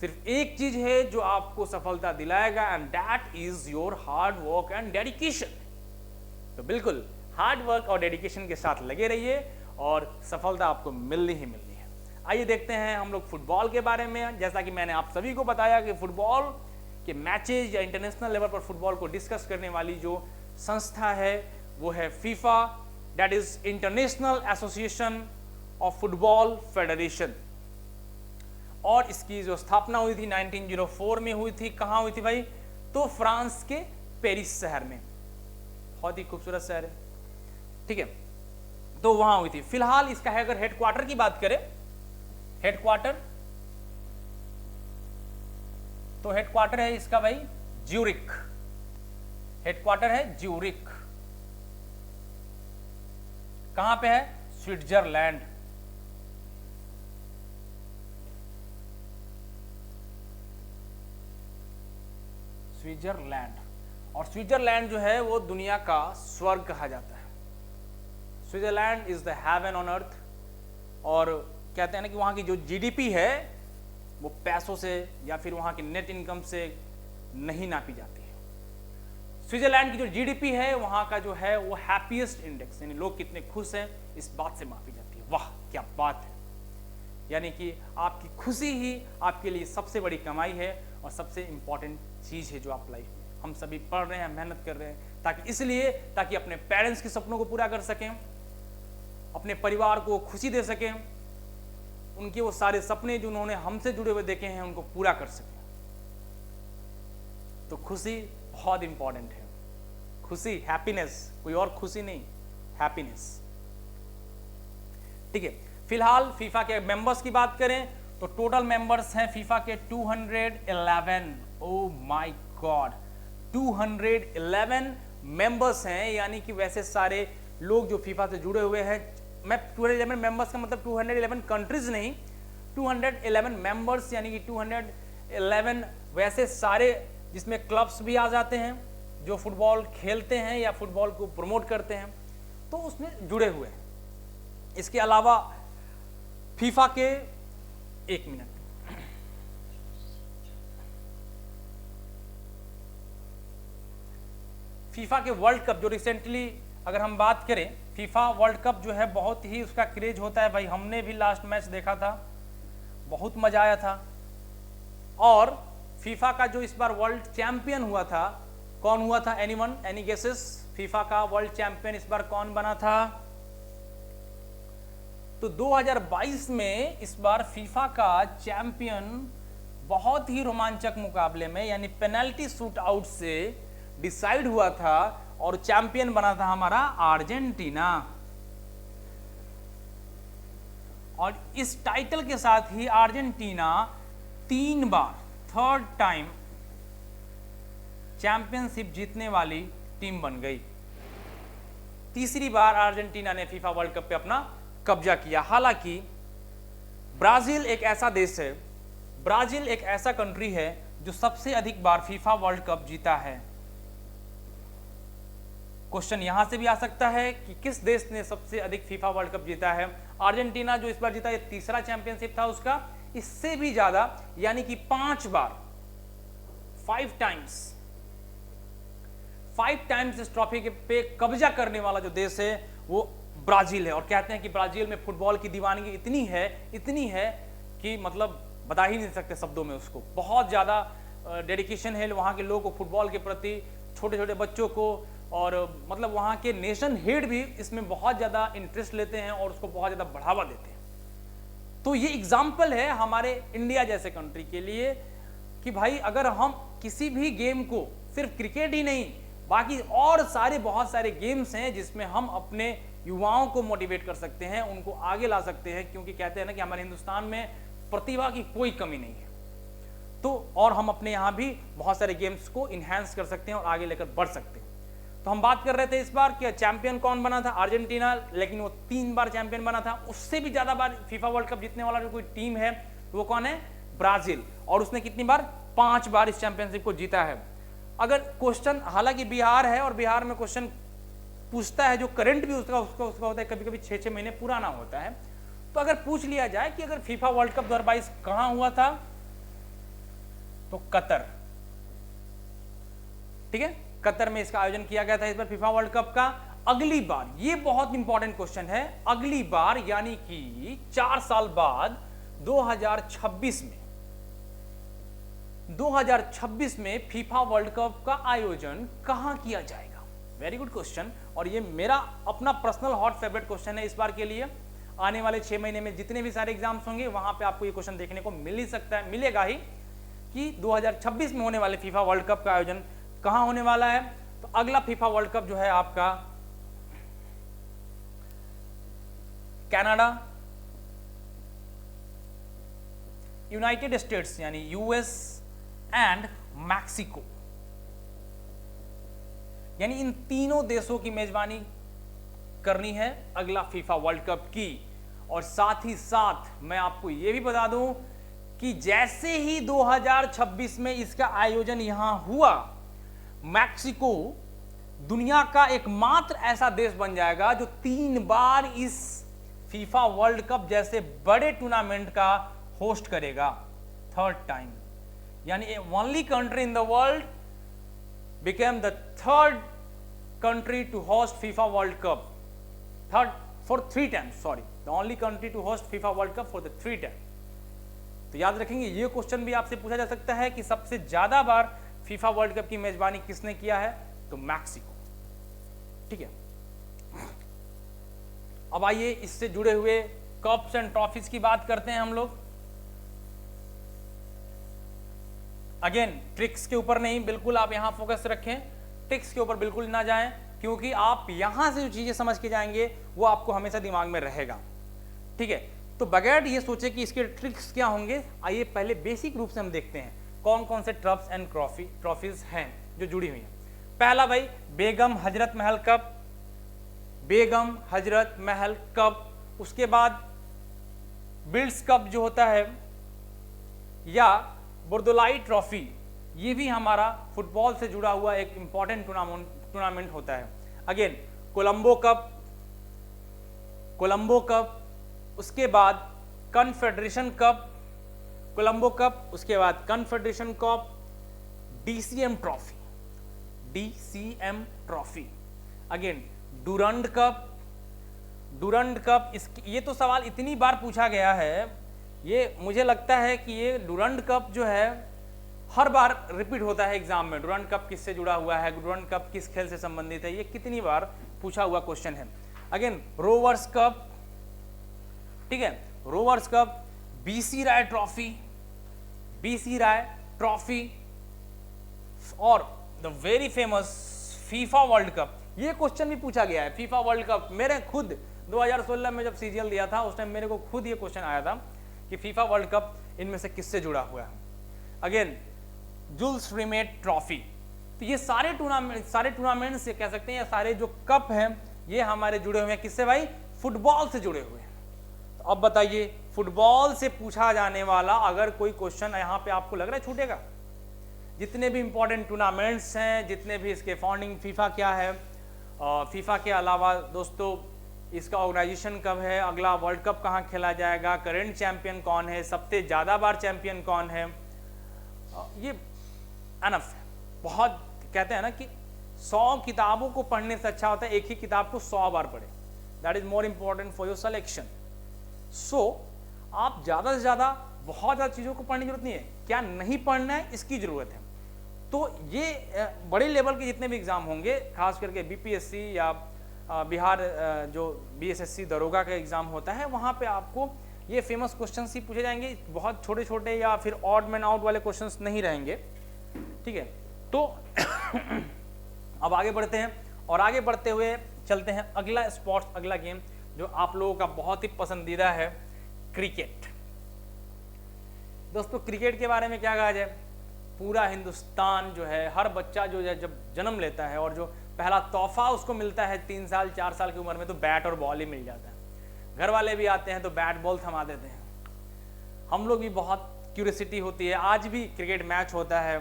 सिर्फ एक चीज है जो आपको सफलता दिलाएगा and that is your hard work and dedication. तो बिल्कुल हार्ड वर्क और डेडिकेशन के साथ लगे रहिए और सफलता आपको मिलनी ही मिलनी है। आइए देखते हैं हम लोग फुटबॉल के बारे में। जैसा कि मैंने आप सभी को बताया कि फुटबॉल के मैचेज या इंटरनेशनल लेवल पर फुटबॉल को डिस्कस करने वाली जो संस्था है वो है FIFA, that is international association of football federation. और इसकी जो स्थापना हुई थी 1904 में हुई थी। कहाँ हुई थी भाई? तो फ्रांस के पेरिस शहर में, बहुत ही खूबसूरत शहर है, ठीक है, तो वहां हुई थी। फिलहाल इसका है, अगर हेडक्वार्टर की बात करें, हेडक्वार्टर, तो हेडक्वार्टर है इसका भाई ज्यूरिक, हेडक्वार्टर है ज्यूरिक। कहां पे है? स्विट्जरलैंड। स्विट्जरलैंड, और स्विट्जरलैंड जो है वो दुनिया का स्वर्ग कहा जाता है। Switzerland is the heaven on earth. और कहते हैं ना कि वहाँ की जो जीडीपी है वो पैसों से या फिर वहाँ की नेट इनकम से नहीं नापी जाती है। स्विट्जरलैंड की जो जीडीपी है वहाँ का जो है वो हैप्पीएस्ट इंडेक्स, यानी लोग कितने खुश हैं इस बात से मापी जाती है। वाह क्या बात है! यानी कि आपकी खुशी ही आपके लिए सबसे बड़ी कमाई है और सबसे इंपॉर्टेंट चीज़ है जो आप लाइफ में, हम सभी पढ़ रहे हैं, मेहनत कर रहे हैं ताकि अपने पेरेंट्स के सपनों को पूरा कर सकें, अपने परिवार को खुशी दे सकें, उनके वो सारे सपने जो उन्होंने हमसे जुड़े हुए देखे हैं उनको पूरा कर सकें। तो खुशी बहुत इंपॉर्टेंट है। खुशी, हैप्पीनेस, कोई और खुशी नहीं, हैप्पीनेस, ठीक है। फिलहाल फीफा के मेंबर्स की बात करें तो टोटल मेंबर्स हैं फीफा के 211। ओ माय गॉड, 211 मेंबर्स हैं, यानी कि वैसे सारे लोग जो फीफा से जुड़े हुए हैं। मैं 211 मेंबर्स का मतलब 211 कंट्रीज नहीं, 211 मेंबर्स, यानी कि 211 वैसे सारे जिसमें क्लब्स भी आ जाते हैं जो फुटबॉल खेलते हैं या फुटबॉल को प्रमोट करते हैं, तो उसमें जुड़े हुए हैं। इसके अलावा फीफा के, एक मिनट, फीफा के वर्ल्ड कप जो रिसेंटली अगर हम बात करें, फीफा वर्ल्ड कप जो है बहुत ही उसका क्रेज होता है भाई। हमने भी लास्ट मैच देखा था, बहुत मजा आया था। और फीफा का जो इस बार वर्ल्ड चैंपियन हुआ था, कौन हुआ था? Anyone, any guesses? फीफा का वर्ल्ड चैंपियन इस बार कौन बना था? तो 2022 में इस बार फीफा का चैंपियन बहुत ही रोमांचक मुकाबले में, यानी पेनल्टी शूट आउट से डिसाइड हुआ था और चैंपियन बना था हमारा अर्जेंटीना। और इस टाइटल के साथ ही अर्जेंटीना 3 बार, थर्ड टाइम चैंपियनशिप जीतने वाली टीम बन गई। तीसरी बार अर्जेंटीना ने फीफा वर्ल्ड कप पे अपना कब्जा किया। हालांकि ब्राजील एक ऐसा देश है, ब्राजील एक ऐसा कंट्री है जो सबसे अधिक बार फीफा वर्ल्ड कप जीता है। क्वेश्चन यहां से भी आ सकता है कि किस देश ने सबसे अधिक फीफा वर्ल्ड कप जीता है? अर्जेंटीना जो इस बार जीता, ये तीसरा चैंपियनशिप था उसका। इससे भी ज्यादा, यानी कि 5 बार, 5 5 टाइम्स इस ट्रॉफी के पे कब्जा करने वाला जो देश है वो ब्राजील है। और कहते हैं कि ब्राजील में फुटबॉल की दीवानगी इतनी है कि मतलब बता ही नहीं सकते शब्दों में उसको। बहुत ज़्यादा डेडिकेशन है वहाँ के लोगों को फुटबॉल के प्रति, छोटे छोटे बच्चों को, और मतलब वहाँ के नेशन हेड भी इसमें बहुत ज़्यादा इंटरेस्ट लेते हैं और उसको बहुत ज़्यादा बढ़ावा देते हैं। तो ये एग्जाम्पल है हमारे इंडिया जैसे कंट्री के लिए कि भाई अगर हम किसी भी गेम को, सिर्फ क्रिकेट ही नहीं, बाकी और बहुत सारे गेम्स हैं जिसमें हम अपने युवाओं को मोटिवेट कर सकते हैं, उनको आगे ला सकते हैं, क्योंकि कहते हैं ना कि हमारे हिंदुस्तान में प्रतिभा की कोई कमी नहीं है। तो और हम अपने यहाँ भी बहुत सारे गेम्स को इन्हांस कर सकते हैं और आगे लेकर बढ़ सकते हैं। तो हम बात कर रहे थे इस बार कि चैंपियन कौन बना था, अर्जेंटीना, लेकिन वो 3 बार चैंपियन बना था। उससे भी ज्यादा बार फीफा वर्ल्ड कप जीतने वाला जो कोई टीम है वो कौन है, ब्राजील, और उसने कितनी बार, 5 बार इस चैंपियनशिप को जीता है। अगर क्वेश्चन, हालांकि बिहार है और बिहार में क्वेश्चन पूछता है जो करंट भी उसका होता है, कभी कभी 6-6 महीने पुराना होता है। तो अगर पूछ लिया जाए कि अगर फीफा वर्ल्ड कप 2022 कहां हुआ था, तो कतर, ठीक है, कतर में इसका आयोजन किया गया था इस बार फीफा वर्ल्ड कप का। अगली बार, ये बहुत इंपॉर्टेंट क्वेश्चन है, अगली बार यानी कि 4 साल बाद 2026 में फीफा वर्ल्ड कप का आयोजन कहां किया जाएगा। वेरी गुड क्वेश्चन, और ये मेरा अपना पर्सनल हॉट फेवरेट क्वेश्चन है इस बार के लिए। आने वाले 6 महीने में जितने भी सारे एग्जाम्स होंगे वहां पे आपको ये क्वेश्चन देखने को मिल ही सकता है, मिलेगा ही, कि 2026 में होने वाले फीफा वर्ल्ड कप का आयोजन कहां होने वाला है। तो अगला फीफा वर्ल्ड कप जो है आपका कनाडा, यूनाइटेड स्टेट्स यानी यूएस एंड मैक्सिको, यानी इन तीनों देशों की मेजबानी करनी है अगला फीफा वर्ल्ड कप की। और साथ ही साथ मैं आपको यह भी बता दूं कि जैसे ही 2026 में इसका आयोजन यहां हुआ, मैक्सिको दुनिया का एकमात्र ऐसा देश बन जाएगा जो 3 बार इस फीफा वर्ल्ड कप जैसे बड़े टूर्नामेंट का होस्ट करेगा, 3rd टाइम, यानी only country in the world became the 3rd country to host FIFA World Cup, for 3 times, sorry, the only country to host FIFA World Cup for the 3 times। तो याद रखेंगे, ये क्वेश्चन भी आपसे पूछा जा सकता है कि सबसे ज्यादा बार फीफा वर्ल्ड कप की मेजबानी किसने किया है, तो मैक्सिको, ठीक है। अब आइए इससे जुड़े हुए कप्स एंड ट्रॉफीज की बात करते हैं हम लोग। अगेन ट्रिक्स के ऊपर नहीं, बिल्कुल आप यहां फोकस रखें, ट्रिक्स के ऊपर बिल्कुल ना जाएं, क्योंकि आप यहां से जो चीजें समझ के जाएंगे वो आपको हमेशा दिमाग में रहेगा, ठीक है। तो बगैर ये सोचे कि इसके ट्रिक्स क्या होंगे, आइए पहले बेसिक रूप से हम देखते हैं कौन कौन से ट्रफ्स एंड ट्रॉफीज हैं जो जुड़ी हुई हैं। पहला भाई बेगम हजरत महल कप, बेगम हजरत महल कप, उसके बाद बिल्ड्स कप जो होता है, या बुर्दुलाई ट्रॉफी, ये भी हमारा फुटबॉल से जुड़ा हुआ एक इंपॉर्टेंट टूर्नामेंट होता है। अगेन कोलंबो कप, उसके बाद कन्फेडरेशन कप, कोलंबो कप, उसके बाद confederation cup, DCM trophy, again Durand cup, ये तो सवाल इतनी बार पूछा गया है, ये मुझे लगता है कि ये डूरंड कप जो है हर बार रिपीट होता है एग्जाम में। डूरंड कप किससे जुड़ा हुआ है, डूरंड कप किस खेल से संबंधित है, ये कितनी बार पूछा हुआ क्वेश्चन है। अगेन रोवर्स कप, ठीक है, रोवर्स कप, बीसी राय ट्रॉफी, और the very famous FIFA world cup. ये क्वेश्चन भी पूछा गया है, फीफा वर्ल्ड कप। मेरे खुद 2016 में जब सीजीएल दिया था उस टाइम मेरे को खुद ये क्वेश्चन आया था कि फीफा वर्ल्ड कप इनमें से किससे जुड़ा हुआ है। Again Joule's remit trophy. तो ये सारे टूर्नामेंट से कह सकते हैं, या सारे जो कप हैं ये हमारे जुड़े हुए हैं किससे भाई, फुटबॉल से जुड़े हुए हैं। तो अब बताइए फुटबॉल से पूछा जाने वाला अगर कोई क्वेश्चन यहाँ पे आपको लग रहा है छूटेगा, जितने भी इंपॉर्टेंट टूर्नामेंट्स हैं, जितने भी इसके फाउंडिंग, फीफा क्या है, फीफा के अलावा दोस्तों इसका ऑर्गेनाइजेशन कब है, अगला वर्ल्ड कप कहाँ खेला जाएगा, करंट चैंपियन कौन है, सबसे ज़्यादा बार चैंपियन कौन है, ये अनफ है। बहुत कहते हैं ना कि 100 किताबों को पढ़ने से अच्छा होता है एक ही किताब को 100 बार पढ़े। That is more important for your selection. So आप ज़्यादा से ज़्यादा बहुत ज़्यादा चीज़ों को पढ़ने की जरूरत नहीं है, क्या नहीं पढ़ना है इसकी ज़रूरत है। तो ये बड़े लेवल के जितने भी एग्ज़ाम होंगे, खास करके बीपीएससी या बिहार जो बीएसएससी दरोगा का एग्ज़ाम होता है, वहाँ पे आपको ये फेमस क्वेश्चंस ही पूछे जाएंगे, बहुत छोटे छोटे या फिर ऑड मैन आउट वाले क्वेश्चंस नहीं रहेंगे, ठीक है। तो अब आगे बढ़ते हैं, और आगे बढ़ते हुए चलते हैं अगला स्पोर्ट्स, अगला गेम जो आप लोगों का बहुत ही पसंदीदा है, क्रिकेट। दोस्तों क्रिकेट के बारे में क्या कहा जाए, पूरा हिंदुस्तान जो है, हर बच्चा जो है जब जन्म लेता है और जो पहला तोहफा उसको मिलता है 3 साल 4 साल की उम्र में, तो बैट और बॉल ही मिल जाता है। घर वाले भी आते हैं तो बैट बॉल थमा देते हैं। हम लोग भी बहुत क्यूरियोसिटी होती है, आज भी क्रिकेट मैच होता है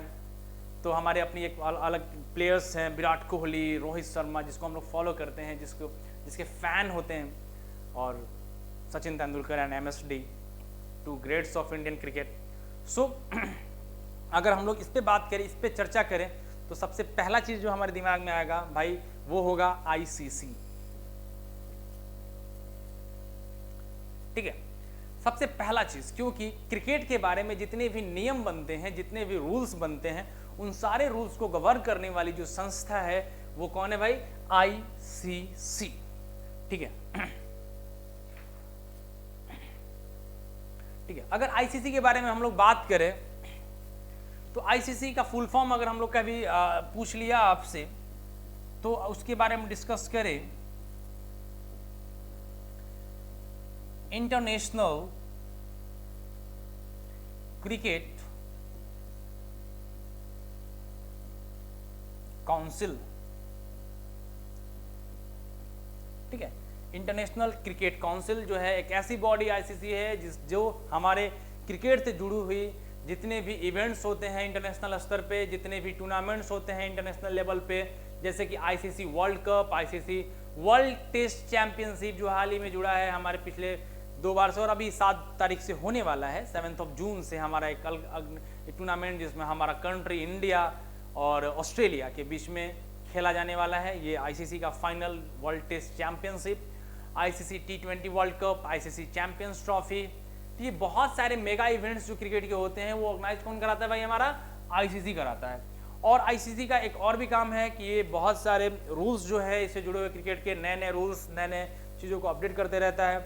तो हमारे अपनी एक अलग प्लेयर्स हैं, विराट कोहली, रोहित शर्मा, जिसको हम लोग फॉलो करते हैं, जिसके फैन होते हैं, और Sachin Tendulkar and MSD, 2 greats of Indian cricket. So अगर हम लोग इस पे बात करें, इस पे चर्चा करें, तो सबसे पहला चीज जो हमारे दिमाग में आएगा भाई वो होगा ICC, ठीक है। सबसे पहला चीज, क्योंकि क्रिकेट के बारे में जितने भी नियम बनते हैं, जितने भी रूल्स बनते हैं, उन सारे रूल्स को गवर्न करने वाली जो संस्था है वो कौन है भाई, ICC, ठीक है। ठीक है, अगर ICC के बारे में हम लोग बात करें तो ICC का फुल फॉर्म अगर हम लोग कभी पूछ लिया आपसे तो उसके बारे में डिस्कस करें, इंटरनेशनल क्रिकेट काउंसिल, ठीक है। इंटरनेशनल क्रिकेट काउंसिल जो है एक ऐसी बॉडी ICC है जो हमारे क्रिकेट से जुड़ी हुई जितने भी इवेंट्स होते हैं इंटरनेशनल स्तर पे, जितने भी टूर्नामेंट्स होते हैं इंटरनेशनल लेवल पे, जैसे कि ICC world cup, ICC world test championship जो हाल ही में जुड़ा है हमारे पिछले 2 बार से, और अभी 7 तारीख से होने वाला है, 7 जून से हमारा एक टूर्नामेंट जिसमें हमारा कंट्री इंडिया और ऑस्ट्रेलिया के बीच में खेला जाने वाला है। ये ICC का final world test championship, ICC T20 world cup, ICC champions trophy, ये बहुत सारे मेगा इवेंट्स जो क्रिकेट के होते हैं वो ऑर्गेनाइज कौन कराता है भाई, हमारा ICC कराता है। और ICC का एक और भी काम है कि ये बहुत सारे रूल्स जो है इससे जुड़े हुए क्रिकेट के नए नए रूल्स, नए नए चीज़ों को अपडेट करते रहता है।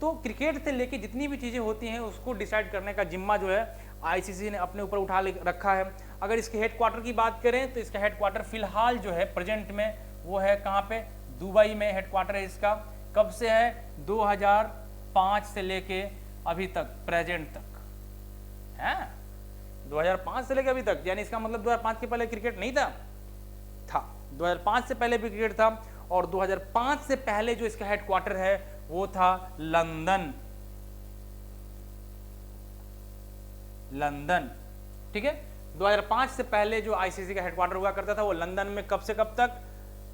तो क्रिकेट से लेके जितनी भी चीज़ें होती हैं उसको डिसाइड करने का जिम्मा जो है ICC ने अपने ऊपर उठा रखा है। अगर इसके हेडक्वार्टर की बात करें तो इसका हेडक्वार्टर फिलहाल जो है प्रेजेंट में वो है कहाँ पे, दुबई में हेडक्वार्टर है इसका। कब से है, 2005 से लेके अभी तक, प्रेजेंट तक है, 2005 से लेके अभी तक, यानी इसका मतलब 2005 के पहले क्रिकेट नहीं था, 2005 से पहले भी क्रिकेट था, और 2005 से पहले जो इसका हेडक्वार्टर है वो था लंदन, ठीक है। 2005 से पहले जो ICC का हेडक्वार्टर हुआ करता था वो लंदन में, कब से कब तक,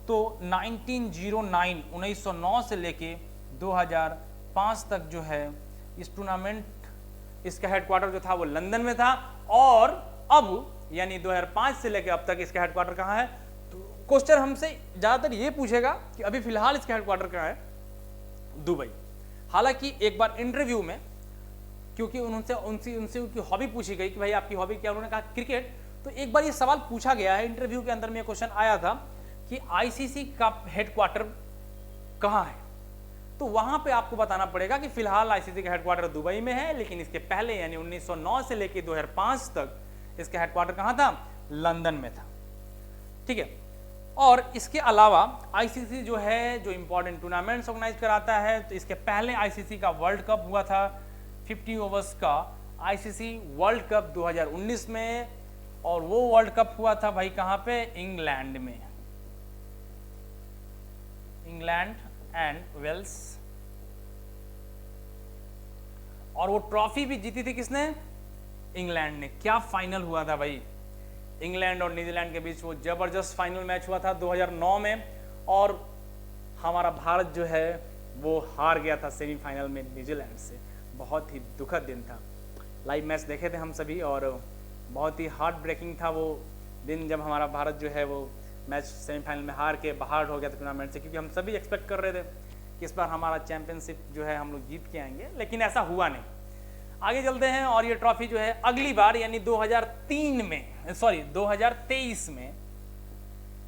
तो 1909 से लेके 2005 तक जो है इस टूर्नामेंट, इसका हेडक्वार्टर जो था वो लंदन में था, और अब यानी 2005 से लेके अब तक इसका हेडक्वार्टर कहाँ है। तो क्वेश्चन हमसे ज्यादातर ये पूछेगा कि अभी फिलहाल इसका हेडक्वार्टर कहाँ है, दुबई। हालांकि एक बार इंटरव्यू में, क्योंकि उनसे उनकी हॉबी पूछी गई कि भाई आपकी हॉबी क्या, उन्होंने कहा क्रिकेट, तो एक बार ये सवाल पूछा गया है इंटरव्यू के अंदर में, क्वेश्चन आया था कि ICC का हेडक्वार्टर कहाँ है, तो वहां पे आपको बताना पड़ेगा कि फिलहाल ICC का हेडक्वार्टर दुबई में है, लेकिन इसके पहले यानी 1909 से लेकर 2005 तक इसका हेडक्वार्टर कहाँ था, लंदन में था, ठीक है। और इसके अलावा ICC जो है जो इंपॉर्टेंट टूर्नामेंट्स ऑर्गेनाइज कराता है, तो इसके पहले ICC का वर्ल्ड कप हुआ था 50 ओवर्स का, ICC वर्ल्ड कप 2019 में, और वो वर्ल्ड कप हुआ था भाई कहाँ पे, इंग्लैंड में, इंग्लैंड एंड वेल्स, और वो ट्रॉफी भी जीती थी किसने, इंग्लैंड ने। क्या फाइनल हुआ था भाई, इंग्लैंड और न्यूजीलैंड के बीच वो जबरदस्त फाइनल मैच हुआ था 2009 में, और हमारा भारत जो है वो हार गया था सेमीफाइनल में न्यूजीलैंड से। बहुत ही दुखद दिन था, लाइव मैच देखे थे हम सभी, और बहुत ही हार्ट ब्रेकिंग था वो दिन जब हमारा भारत जो है वो मैच सेमीफाइनल में हार के बाहर हो गया था टूर्नामेंट से, क्योंकि हम सभी एक्सपेक्ट कर रहे थे कि इस बार हमारा चैंपियनशिप जो है हम लोग जीत के आएंगे, लेकिन ऐसा हुआ नहीं। आगे चलते हैं, और ये ट्रॉफी जो है अगली बार यानी 2023 में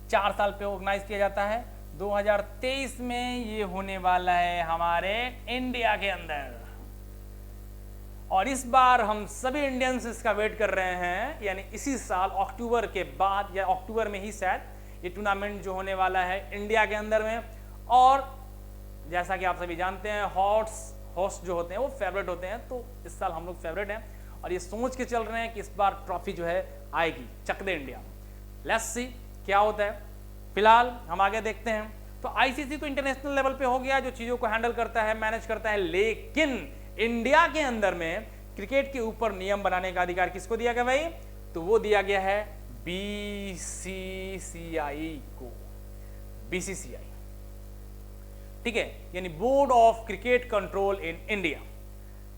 4 साल पे ऑर्गेनाइज किया जाता है। 2023 में ये होने वाला है हमारे इंडिया के अंदर, और इस बार हम सभी इंडियंस इसका वेट कर रहे हैं, यानी इसी साल अक्टूबर के बाद या अक्टूबर में ही शायद ये टूर्नामेंट जो होने वाला है इंडिया के अंदर में। और जैसा कि आप सभी जानते हैं होस्ट जो होते हैं वो फेवरेट होते हैं, तो इस साल हम लोग फेवरेट हैं और ये सोच के चल रहे हैं कि इस बार ट्रॉफी जो है आएगी, चक दे इंडिया। लेट्स सी क्या होता है। फिलहाल हम आगे देखते हैं। तो आईसीसी तो इंटरनेशनल लेवल पे हो गया, जो चीजों को हैंडल करता है, मैनेज करता है, लेकिन इंडिया के अंदर में क्रिकेट के ऊपर नियम बनाने का अधिकार किसको दिया गया भाई? तो वो दिया गया है बीसीसीआई को, बीसीसीआई, ठीक है, यानी board of cricket control in India.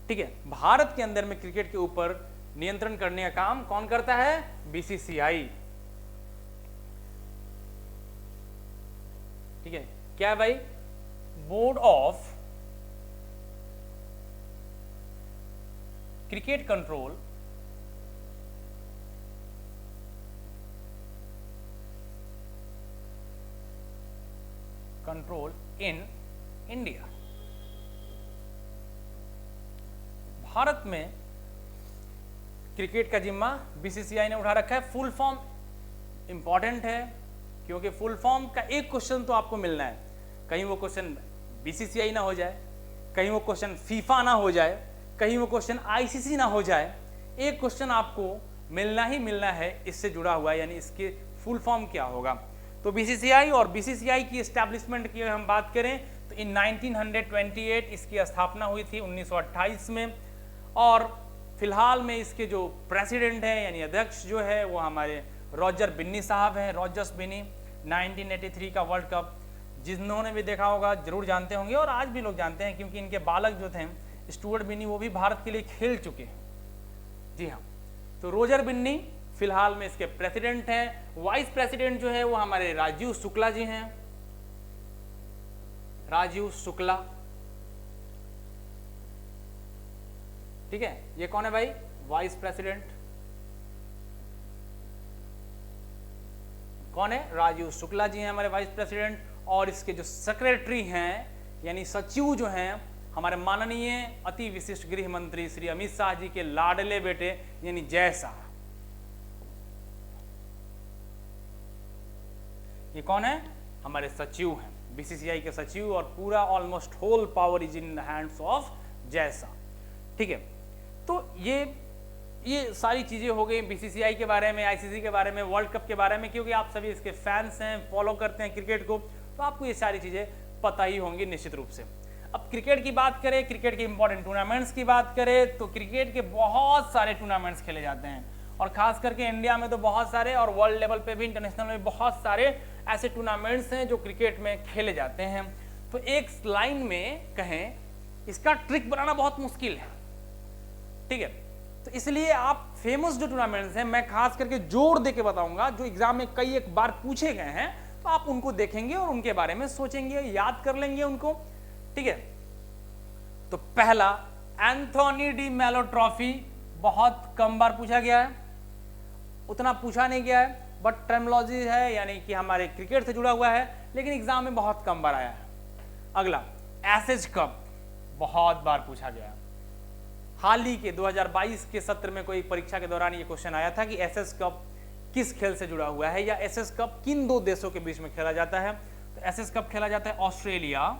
ठीक है, भारत के अंदर में क्रिकेट के ऊपर नियंत्रण करने का काम कौन करता है? बीसीसीआई। ठीक है, क्या है भाई? Board of cricket control in India. Bharat में क्रिकेट का जिम्मा बीसीसीआई ने उठा रखा है। फुल फॉर्म इंपॉर्टेंट है, क्योंकि फुल फॉर्म का एक क्वेश्चन तो आपको मिलना है, कहीं वो क्वेश्चन बीसीसीआई ना हो जाए, कहीं वो क्वेश्चन फीफा ना हो जाए, कहीं वो क्वेश्चन आईसीसी ना हो जाए। एक क्वेश्चन आपको मिलना ही मिलना है इससे जुड़ा हुआ, यानी इसके फुल फॉर्म क्या होगा। तो बीसीसीआई और बीसीसीआई की एस्टैब्लिशमेंट की अगर हम बात करें तो इन 1928 इसकी स्थापना हुई थी 1928 में, और फिलहाल में इसके जो प्रेसिडेंट हैं यानी अध्यक्ष जो है वो हमारे रॉजर बिन्नी साहब हैं। रॉजर्स बिन्नी 1983 का वर्ल्ड कप जिन्होंने भी देखा होगा जरूर जानते होंगे, और आज भी लोग जानते हैं क्योंकि इनके बालक जो थे स्टुअर्ट बिन्नी वो भी भारत के लिए खेल चुके हैं। जी हाँ, तो रोजर बिन्नी फिलहाल में इसके प्रेसिडेंट हैं। वाइस प्रेसिडेंट जो है वो हमारे राजीव शुक्ला जी हैं, राजीव शुक्ला। ठीक है, ये कौन है भाई? वाइस प्रेसिडेंट कौन है? राजीव शुक्ला जी हैं हमारे वाइस प्रेसिडेंट। और इसके जो सेक्रेटरी हैं यानी सचिव जो हैं हमारे माननीय अति विशिष्ट गृह मंत्री श्री अमित शाह जी के लाडले बेटे यानी जय शाह। ये कौन है? हमारे सचिव हैं, बीसीसीआई के सचिव, और पूरा almost whole power is in the hands of Jay Shah. ठीक है, तो ये सारी चीजें हो गई बीसीसीआई के बारे में, आईसीसी के बारे में, वर्ल्ड कप के बारे में। क्योंकि आप सभी इसके फैंस हैं, फॉलो करते हैं क्रिकेट को, तो आपको ये सारी चीजें पता ही होंगी निश्चित रूप से। अब क्रिकेट की बात करें, क्रिकेट के इंपॉर्टेंट टूर्नामेंट्स की बात करें, तो क्रिकेट के बहुत सारे टूर्नामेंट्स खेले जाते हैं, और खास करके इंडिया में तो बहुत सारे, और वर्ल्ड लेवल पे भी इंटरनेशनल में बहुत सारे ऐसे टूर्नामेंट्स हैं जो क्रिकेट में खेले जाते हैं। तो एक लाइन में कहें, इसका ट्रिक बनाना बहुत मुश्किल है। ठीक है, तो इसलिए आप फेमस जो टूर्नामेंट्स हैं मैं खास करके जोर दे के बताऊंगा, जो एग्जाम में कई एक बार पूछे गए हैं, तो आप उनको देखेंगे और उनके बारे में सोचेंगे, याद कर लेंगे उनको। ठीक है, तो पहला एंथोनी डी मेलो ट्रॉफी बहुत कम बार पूछा गया है, उतना पूछा नहीं गया है, बट टर्मिनोलॉजी है यानी कि हमारे क्रिकेट से जुड़ा हुआ है, लेकिन एग्जाम में बहुत कम बार आया है। अगला एसेज कप बहुत बार पूछा गया है। हाल ही के 2022 के सत्र में कोई परीक्षा के दौरान ये क्वेश्चन आया था कि एसेज कप किस खेल से जुड़ा हुआ है, या एसेज कप किन दो देशों के बीच में खेला जाता है। तो एसेज कप खेला जाता है ऑस्ट्रेलिया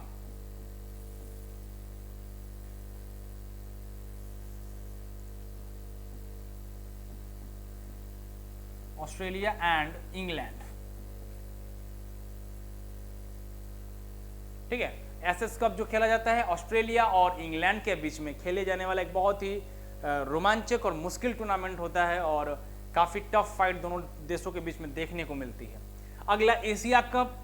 एंड इंग्लैंड। ठीक है, एसेज कप जो खेला जाता है ऑस्ट्रेलिया और इंग्लैंड के बीच में खेले जाने वाला एक बहुत ही रोमांचक और मुश्किल टूर्नामेंट होता है, और काफी टफ फाइट दोनों देशों के बीच में देखने को मिलती है। अगला एशिया कप।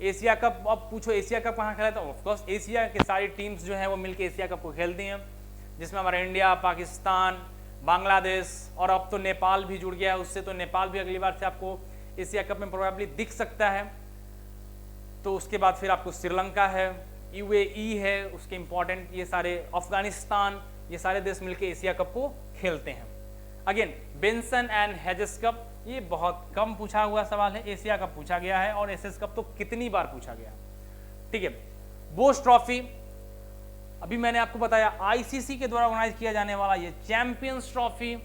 एशिया कप, अब पूछो एशिया कप कहाँ खेला था? ऑफकोर्स एशिया के सारी टीम्स जो है वो मिलकर एशिया कप को खेलती हैं, जिसमें हमारा इंडिया, पाकिस्तान, बांग्लादेश और अब तो नेपाल भी जुड़ गया है उससे। तो नेपाल भी अगली बार से आपको एशिया कप में प्रोबेबली दिख सकता है। तो उसके बाद फिर आपको श्रीलंका है, यूएई है, उसके इंपॉर्टेंट ये सारे, अफगानिस्तान, ये सारे देश मिलकर एशिया कप को खेलते हैं। Again Benson and hedges cup, ये बहुत कम पूछा हुआ सवाल है, एशिया कप पूछा गया है और एसएस कप तो कितनी बार पूछा गया। ठीक है, बोस ट्रॉफी, अभी मैंने आपको बताया आईसीसी के द्वारा ऑर्गेनाइज किया जाने वाला ये चैंपियंस ट्रॉफी।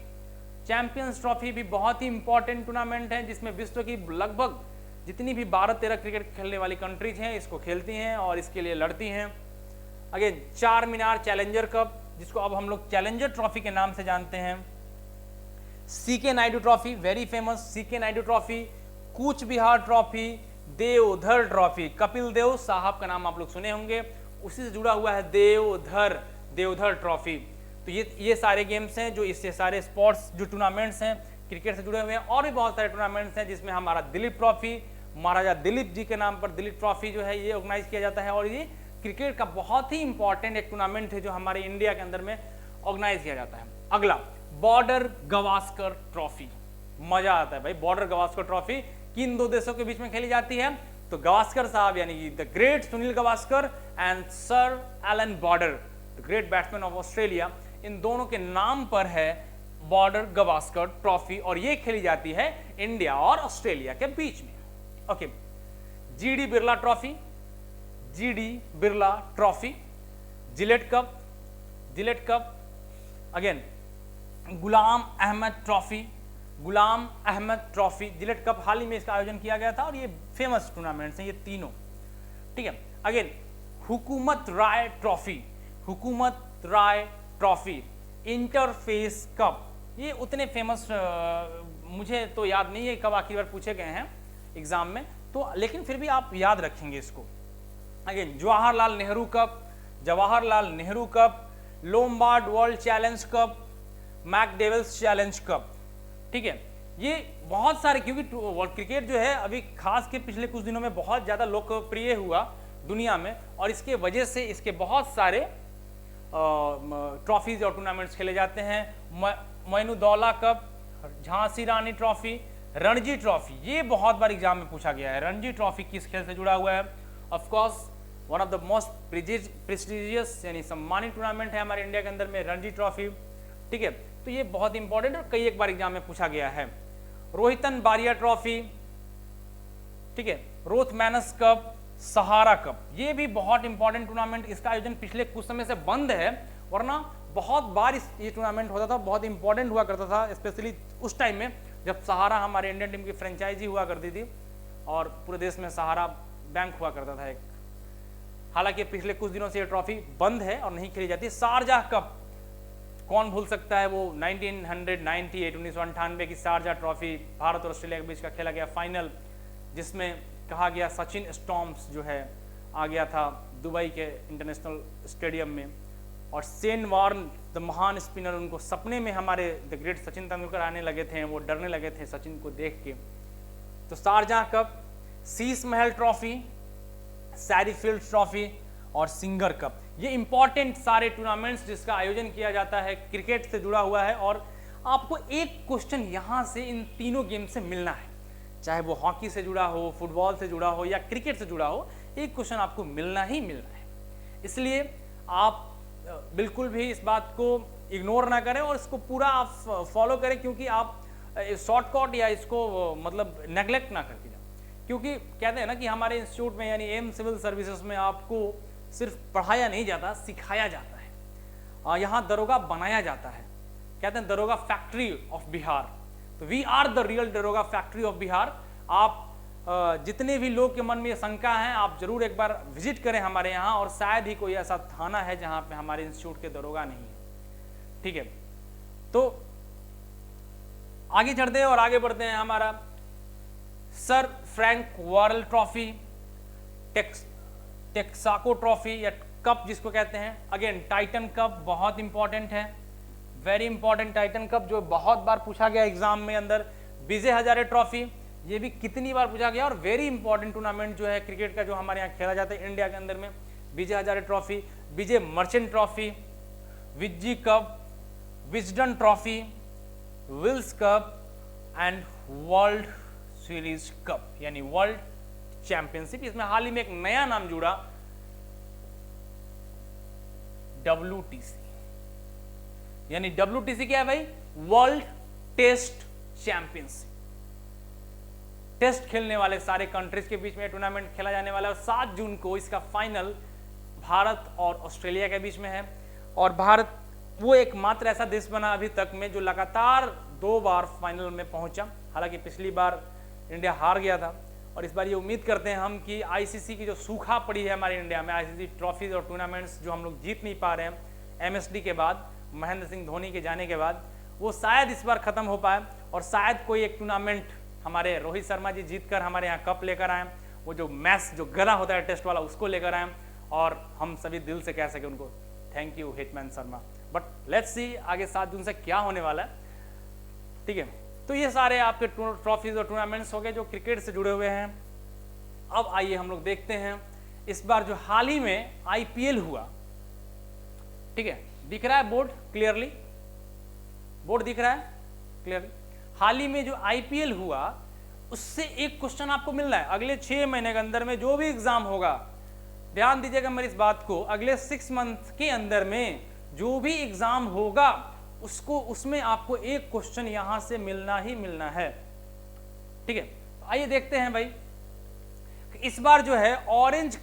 चैंपियंस ट्रॉफी भी बहुत ही इंपॉर्टेंट टूर्नामेंट है जिसमें विश्व की लगभग जितनी भी 12-13 क्रिकेट खेलने वाली कंट्रीज हैं इसको खेलती हैं और इसके लिए लड़ती हैं। अगेन चार मीनार चैलेंजर कप, जिसको अब हम लोग चैलेंजर ट्रॉफी के नाम से जानते हैं। C K Naidu trophy, very famous C K Naidu trophy, Cooch Behar trophy, Deodhar trophy, Kapil Dev साहब का नाम आप लोग सुने होंगे, उसी से जुड़ा हुआ है देवधर ट्रॉफी। तो ये सारे गेम्स हैं जो इससे सारे स्पोर्ट्स जो टूर्नामेंट्स हैं क्रिकेट से जुड़े हुए हैं। और भी बहुत सारे टूर्नामेंट्स हैं जिसमें हमारा दिलीप ट्रॉफी, महाराजा दिलीप जी के नाम पर दिलीप ट्रॉफी जो है ये ऑर्गेनाइज किया जाता है और ये क्रिकेट का बहुत ही इंपॉर्टेंट एक टूर्नामेंट है जो हमारे इंडिया के अंदर में ऑर्गेनाइज किया जाता है। अगला बॉर्डर गवास्कर ट्रॉफी, मजा आता है भाई। बॉर्डर गवास्कर ट्रॉफी किन दो देशों के बीच में खेली जाती है? तो गवास्कर साहब यानी कि the great Sunil Gavaskar and sir Allan Border, the great batsman of Australia, इन दोनों के नाम पर है बॉर्डर गवास्कर ट्रॉफी और ये खेली जाती है इंडिया और ऑस्ट्रेलिया के बीच में। Okay, GD Birla trophy, GD Birla trophy, Gillette cup, again Ghulam Ahmed trophy, Ghulam Ahmed trophy, Gillette cup हाल ही में इसका आयोजन किया गया था और ये फेमस टूर्नामेंट्स हैं ये तीनों। ठीक है, अगेन हुकूमत राय ट्रॉफी, हुकूमत राय ट्रॉफी, इंटरफेस कप, ये उतने फेमस मुझे तो याद नहीं है कब आखिरी बार पूछे गए हैं एग्जाम में, तो लेकिन फिर भी आप याद रखेंगे इसको। Again Jawaharlal Nehru cup, Lombard world challenge cup, McDowell's challenge cup. ठीक है, ये बहुत सारे, क्योंकि क्रिकेट जो है अभी खास के पिछले कुछ दिनों में बहुत ज़्यादा लोकप्रिय हुआ दुनिया में और इसके वजह से इसके बहुत सारे ट्रॉफीज और टूर्नामेंट्स खेले जाते हैं। मोइनुद्दौला कप, झांसी रानी ट्रॉफी, रणजी ट्रॉफी, ये बहुत बार एग्जाम में पूछा गया है। रणजी ट्रॉफी किस खेल से जुड़ा हुआ है? Of course one of the most prestigious यानी सम्मानित टूर्नामेंट है हमारे इंडिया के अंदर में रणजी ट्रॉफी। ठीक है, तो ये बहुत इंपॉर्टेंट और कई एक बार एग्जाम में पूछा गया है। रोहितन बारिया ट्रॉफी, ठीक है, रोथ मैनस कप, सहारा कप, ये भी बहुत इंपॉर्टेंट टूर्नामेंट, इसका आयोजन पिछले कुछ समय से बंद है, वरना बहुत बार ये टूर्नामेंट होता था, बहुत इंपॉर्टेंट हुआ करता था, स्पेशली उस टाइम में जब सहारा हमारे इंडियन टीम की फ्रेंचाइजी हुआ करती थी और पूरे देश में सहारा बैंक हुआ करता था एक। हालांकि पिछले कुछ दिनों से ये ट्रॉफी बंद है और नहीं खेली जाती। शारजाह कप, कौन भूल सकता है, वो 1998 की शारजाह ट्रॉफी, भारत और ऑस्ट्रेलिया के बीच का खेला गया फाइनल, जिसमें कहा गया सचिन स्टॉर्म्स जो है आ गया था दुबई के इंटरनेशनल स्टेडियम में और शेन वॉर्न द महान स्पिनर, उनको सपने में हमारे द ग्रेट सचिन तेंदुलकर आने लगे थे, वो डरने लगे थे सचिन को देख के। तो Sharjah cup, Sheesh Mahal trophy, सैरी फील्ड ट्रॉफी और सिंगर कप, ये इंपॉर्टेंट सारे टूर्नामेंट्स जिसका आयोजन किया जाता है क्रिकेट से जुड़ा हुआ है। और आपको एक क्वेश्चन यहाँ से इन तीनों गेम से मिलना है, चाहे वो हॉकी से जुड़ा हो, फुटबॉल से जुड़ा हो या क्रिकेट से जुड़ा हो, एक क्वेश्चन आपको मिलना ही मिलना है। इसलिए आप बिल्कुल भी इस बात को इग्नोर ना करें और इसको पूरा आप फॉलो करें, क्योंकि आप शॉर्टकट या इसको मतलब नेग्लेक्ट ना करके जाओ। क्योंकि कहते हैं ना कि हमारे इंस्टीट्यूट में यानी एम सिविल सर्विसेज में आपको सिर्फ पढ़ाया नहीं जाता, सिखाया जाता है। यहाँ दरोगा बनाया जाता है, कहते हैं दरोगा फैक्ट्री ऑफ बिहार। तो वी आर द रियल दरोगा फैक्ट्री ऑफ बिहार। आप जितने भी लोग के मन में ये शंका है, आप जरूर एक बार विजिट करें हमारे यहाँ, और शायद ही कोई ऐसा थाना है जहाँ पे हमारे इंस्टीट्यूट के दरोगा नहीं है। ठीक है, तो आगे चढ़ते हैं और आगे बढ़ते हैं। हमारा sir Frank Worrell trophy, Texaco trophy या कप जिसको कहते हैं, अगेन टाइटन कप बहुत इंपॉर्टेंट है, वेरी इंपॉर्टेंट टाइटन कप जो बहुत बार पूछा गया एग्जाम में अंदर। विजय हजारे ट्रॉफी, ये भी कितनी बार पूछा गया और वेरी इंपॉर्टेंट टूर्नामेंट जो है क्रिकेट का जो हमारे यहाँ खेला जाता है इंडिया के अंदर में। Vijay Hazare trophy, Vijay Merchant trophy, Vizzy cup, Wisden trophy, Wills cup and world series cup यानी वर्ल्ड चैंपियनशिप। इसमें हाल ही में एक नया नाम जुड़ा, WTC। यानी WTC क्या है भाई? World test championship. टेस्ट खेलने वाले सारे कंट्रीज के बीच में टूर्नामेंट खेला जाने वाला है। और 7 जून को इसका फाइनल भारत और ऑस्ट्रेलिया के बीच में है। और भारत वो एकमात्र ऐसा देश बना अभी तक में जो लगातार 2 बार फाइनल में पहुंचा। हालांकि पिछली बार इंडिया हार गया था, और इस बार ये उम्मीद करते हैं हम कि आईसीसी की जो सूखा पड़ी है हमारे इंडिया में, आईसीसी ट्रॉफीज और टूर्नामेंट्स जो हम लोग जीत नहीं पा रहे हैं एमएसडी के बाद, महेंद्र सिंह धोनी के जाने के बाद, वो शायद इस बार खत्म हो पाए और शायद कोई एक टूर्नामेंट हमारे रोहित शर्मा जी जीत कर हमारे यहाँ कप लेकर आए, वो जो मैच जो गला होता है टेस्ट वाला उसको लेकर आए, और हम सभी दिल से कह सके उनको thank you hitman Sharma. But let's see आगे 7 जून से क्या होने वाला है। ठीक है, तो ये सारे आपके ट्रॉफीज और टूर्नामेंट्स हो गए जो क्रिकेट से जुड़े हुए हैं। अब आइए हम लोग देखते हैं इस बार जो हाल ही में आईपीएल हुआ। ठीक है, दिख रहा है बोर्ड क्लियरली? बोर्ड दिख रहा है क्लियरली? हाल ही में जो आईपीएल हुआ उससे एक क्वेश्चन आपको मिल रहा है। अगले 6 महीने के अंदर में जो भी एग्जाम होगा, ध्यान दीजिएगा मेरी इस बात को, अगले 6 मंथ के अंदर में जो भी एग्जाम होगा उसको उसमें आपको एक क्वेश्चन यहां से मिलना ही मिलना है। ठीक है, आइए देखते हैं भाई। इस बार जो है ऑरेंज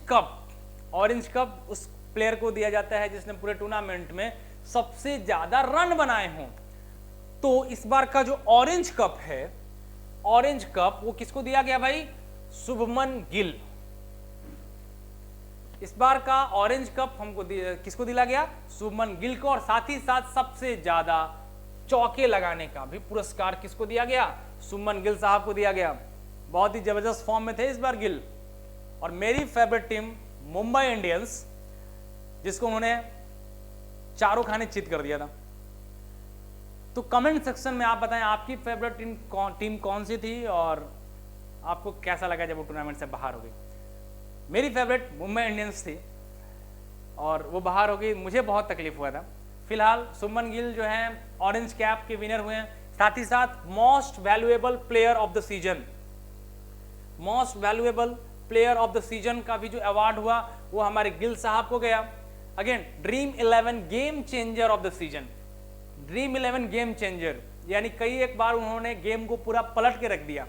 कप उस प्लेयर को दिया जाता है जिसने पूरे टूर्नामेंट में सबसे ज्यादा रन बनाए हों। तो इस बार का जो ऑरेंज कप है, ऑरेंज कप वो किसको दिया गया भाई? शुभमन गिल। इस बार का ऑरेंज कप हमको किसको दिला गया? शुभमन गिल को। और साथ ही साथ सबसे ज्यादा चौके लगाने का भी पुरस्कार किसको दिया गया? शुभमन गिल साहब को दिया गया। बहुत ही जबरदस्त फॉर्म में थे इस बार गिल। और मेरी फेवरेट टीम मुंबई इंडियंस, जिसको उन्होंने चारों खाने चित कर दिया था। तो कमेंट सेक्शन में आप बताएं आपकी फेवरेट टीम कौन सी थी और आपको कैसा लगा जब वो टूर्नामेंट से बाहर हो गई। मेरी फेवरेट मुंबई इंडियंस थी और वो बाहर हो गई, मुझे बहुत तकलीफ हुआ था। फिलहाल शुभमन गिल जो हैं ऑरेंज कैप के विनर हुए हैं। साथ ही साथ most valuable player of the season, most valuable player of the season का भी जो अवार्ड हुआ वो हमारे गिल साहब को गया। Again dream 11 game changer of the season, dream 11 game changer, यानी कई एक बार उन्होंने गेम को पूरा पलट के रख दिया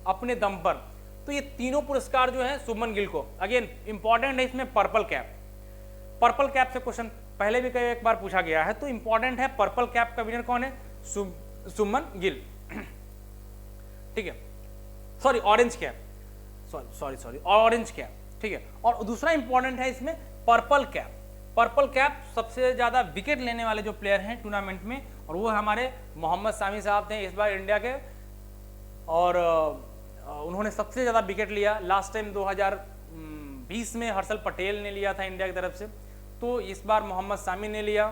अपने दम पर। तो ये तीनों पुरस्कार जो है शुभमन गिल को। अगेन इंपॉर्टेंट है इसमें पर्पल कैप। पर्पल कैप से क्वेश्चन पहले भी कई एक बार पूछा गया है, तो इंपॉर्टेंट है पर्पल कैप का विनर कौन है? शुभमन गिल। ठीक है, sorry orange cap, sorry orange cap. ठीक है, और दूसरा इंपॉर्टेंट है इसमें पर्पल कैप। पर्पल कैप सबसे ज्यादा विकेट लेने वाले जो प्लेयर हैं टूर्नामेंट में, और वो हमारे मोहम्मद सामी साहब थे इस बार इंडिया के, और उन्होंने सबसे ज्यादा विकेट लिया। लास्ट टाइम 2020 में हर्षल पटेल ने लिया था इंडिया की तरफ से, तो इस बार मोहम्मद सामी ने लिया।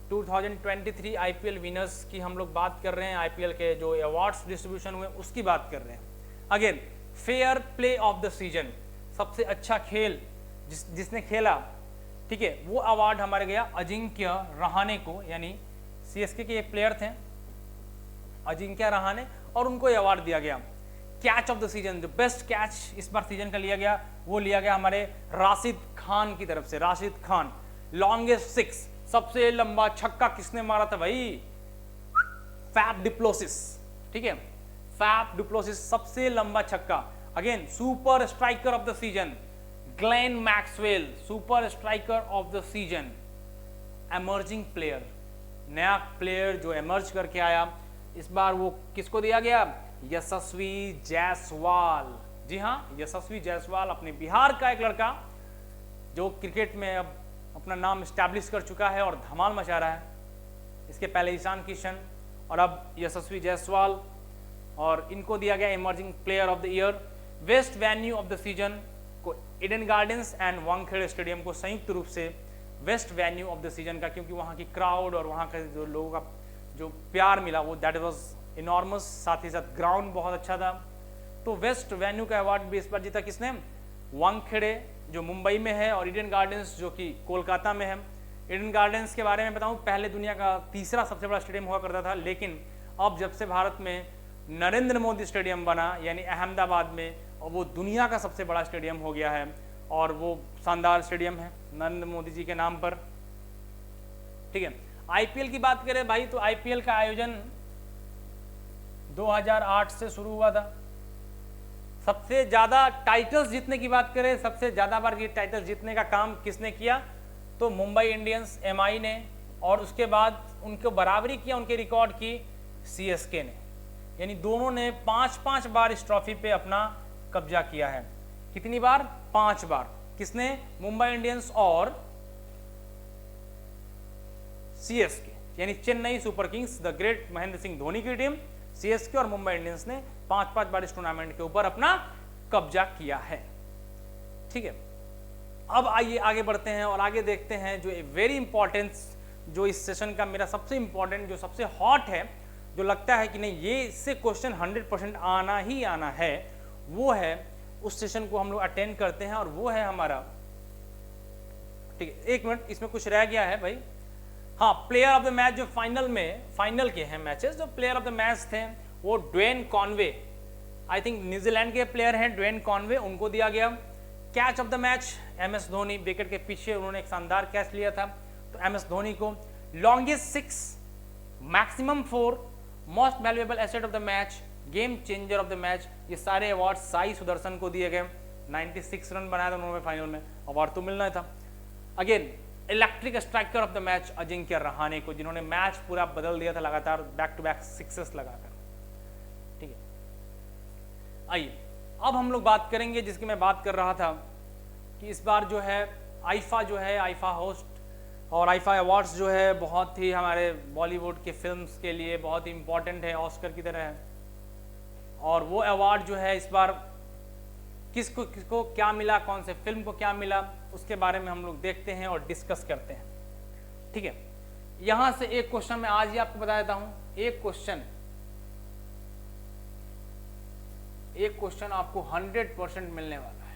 2023 आईपीएल विनर्स की हम लोग बात कर रहे हैं, आईपीएल के जो अवार्ड्स डिस्ट्रीब्यूशन हुए उसकी बात कर रहे हैं। Again fair play of the season, सबसे अच्छा खेल जिसने खेला, ठीक है, वो अवार्ड हमारे गया अजिंक्य रहाणे को, यानी सीएसके के एक प्लेयर थे अजिंक्य रहाणे, और उनको ये अवार्ड दिया गया। कैच ऑफ द सीजन, जो बेस्ट कैच इस बार सीजन का लिया गया वो लिया गया हमारे राशिद खान की तरफ से। राशिद खान। लॉन्गेस्ट 6, सबसे लंबा छक्का किसने मारा था भाई? फैफ डिप्लोसिस। ठीक है, फैफ डिप्लोसिस सबसे लंबा छक्का। Again super striker of the season Glenn Maxwell, super striker of the season. Emerging player, नया प्लेयर जो एमर्ज करके आया इस बार, वो किसको दिया गया? यशस्वी जायसवाल। जी हाँ, यशस्वी जायसवाल अपने बिहार का एक लड़का जो क्रिकेट में अब अपना नाम स्टैब्लिश कर चुका है और धमाल मचा रहा है। इसके पहले ईशान किशन और अब यशस्वी जायसवाल, और इनको दिया गया emerging player of the year. Best venue of the season को Eden Gardens and Wankhede stadium को संयुक्त रूप से best venue of the season का, क्योंकि वहाँ की क्राउड और वहाँ के जो लोगों का जो प्यार मिला वो दैट वाज इनॉर्मस। साथ ही साथ ग्राउंड बहुत अच्छा था, तो वेस्ट वेन्यू का अवार्ड भी इस बार जीता किसने? वानखेड़े जो मुंबई में है और ईडन गार्डन्स जो कि कोलकाता में है। ईडन गार्डन्स के बारे में बताऊं, पहले दुनिया का तीसरा सबसे बड़ा स्टेडियम हुआ करता था, लेकिन अब जब से भारत में नरेंद्र मोदी स्टेडियम बना यानी अहमदाबाद में, और वो दुनिया का सबसे बड़ा स्टेडियम हो गया है और वो शानदार स्टेडियम है नरेंद्र मोदी जी के नाम पर। ठीक है, आईपीएल की बात करें भाई तो आईपीएल का आयोजन 2008 से शुरू हुआ था। सबसे ज़्यादा टाइटल्स जीतने की बात करें, सबसे ज़्यादा बार ये टाइटल्स जीतने का काम किसने किया तो मुंबई इंडियंस एमआई ने, और उसके बाद उनको बराबरी किया उनके रिकॉर्ड की सीएसके ने, यानी दोनों ने 5-5 बार इस ट्रॉफी पे अपना कब्जा किया है। कितनी बार? 5 बार। किसने? मुंबई इंडियंस और सीएसके, यानी Chennai super Kings, the great Mahendra Singh Dhoni की टीम, सीएसके और मुंबई इंडियंस ने 5-5 बार इस टूर्नामेंट के ऊपर अपना कब्जा किया है। ठीक है, अब आइए आगे बढ़ते हैं और आगे देखते हैं जो वेरी इंपॉर्टेंट, जो इस सेशन का मेरा सबसे इंपॉर्टेंट, जो सबसे हॉट है, जो लगता है कि नहीं ये इससे क्वेश्चन 100% आना ही आना है, वो है उस सेशन को हम लोग अटेंड करते हैं और वो है हमारा, ठीक है एक मिनट इसमें कुछ रह गया है भाई, हाँ प्लेयर ऑफ द मैच जो फाइनल के हैं मैचेस, जो प्लेयर ऑफ द मैच थे वो Dwayne Conway, I think New Zealand के प्लेयर हैं ड्वेन कॉनवे, उनको दिया गया। Catch of the match MS Dhoni, wicket के पीछे उन्होंने एक शानदार कैच लिया था तो एमएस धोनी को। Longest 6, maximum 4, most valuable asset of the match, game changer of the match, ये सारे अवार्ड साई सुदर्शन को दिए गए। 96 रन बनाया था उन्होंने फाइनल में, अवार्ड तो मिलना था। Again electric striker of the match Ajinkya Rahane को, जिन्होंने मैच पूरा बदल दिया था लगातार बैक टू बैक 6 लगाकर। ठीक है, आइए अब हम लोग बात करेंगे जिसकी मैं बात कर रहा था कि इस बार जो है आईफा जो है, आईफा होस्ट और आईफा अवार्ड्स जो है बहुत ही हमारे बॉलीवुड के फिल्म्स के लिए बहुत ही इंपॉर्टेंट है, ऑस्कर की तरह है। और वो अवार्ड जो है इस बार किसको क्या मिला, कौन से फिल्म को क्या मिला, उसके बारे में हम लोग देखते हैं और डिस्कस करते हैं। ठीक है, यहां से एक क्वेश्चन मैं आज ही आपको बता देता हूं, एक क्वेश्चन आपको 100% मिलने वाला है।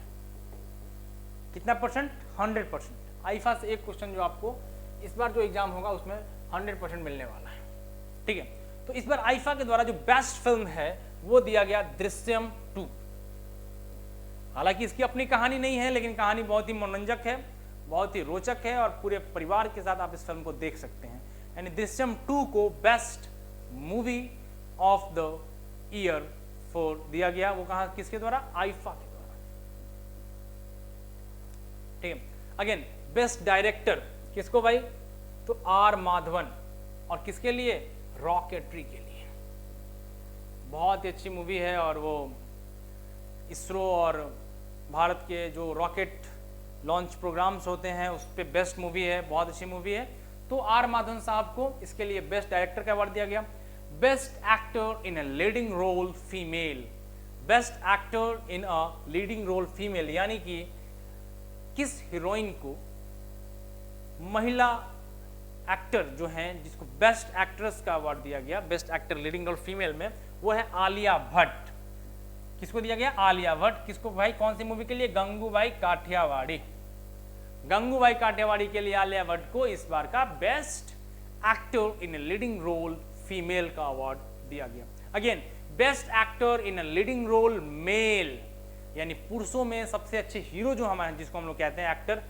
कितना परसेंट? 100%। आईफा से एक क्वेश्चन जो आपको इस बार जो एग्जाम होगा उसमें 100% मिलने वाला है। ठीक है, तो इस बार आईफा के द्वारा जो बेस्ट फिल्म है वो दिया गया दृश्यम 2। हालांकि इसकी अपनी कहानी नहीं है, लेकिन कहानी बहुत ही मनोरंजक है, बहुत ही रोचक है और पूरे परिवार के साथ आप इस फिल्म को देख सकते हैं। यानी दृश्यम 2 को best movie of the year 4 दिया गया। वो कहा किसके द्वारा? आईफा के द्वारा। ठीक है, अगेन बेस्ट डायरेक्टर किसको भाई? तो आर माधवन, और किसके लिए? रॉकेटरी के लिए। बहुत ही अच्छी मूवी है और वो इसरो और भारत के जो रॉकेट लॉन्च प्रोग्राम्स होते हैं उस पर बेस्ट मूवी है, बहुत अच्छी मूवी है। तो आर माधवन साहब को इसके लिए बेस्ट डायरेक्टर का अवार्ड दिया गया। Best actor in a leading role female, best actor in a leading role female, यानी कि किस हीरोइन को महिला एक्टर जो हैं जिसको बेस्ट एक्ट्रेस का अवार्ड दिया गया, best actor leading role female में, वो है आलिया भट्ट। किसको दिया गया? आलिया भट्ट। किसको भाई? कौन सी मूवी के लिए? गंगूबाई काठियावाड़ी। गंगूबाई काठियावाड़ी के लिए आलिया भट्ट को इस बार का best actor in a leading role female का अवार्ड दिया गया। Again best actor in a leading role male, यानी पुरुषों में सबसे अच्छे हीरो जो हमारे जिसको हम लोग कहते हैं एक्टर,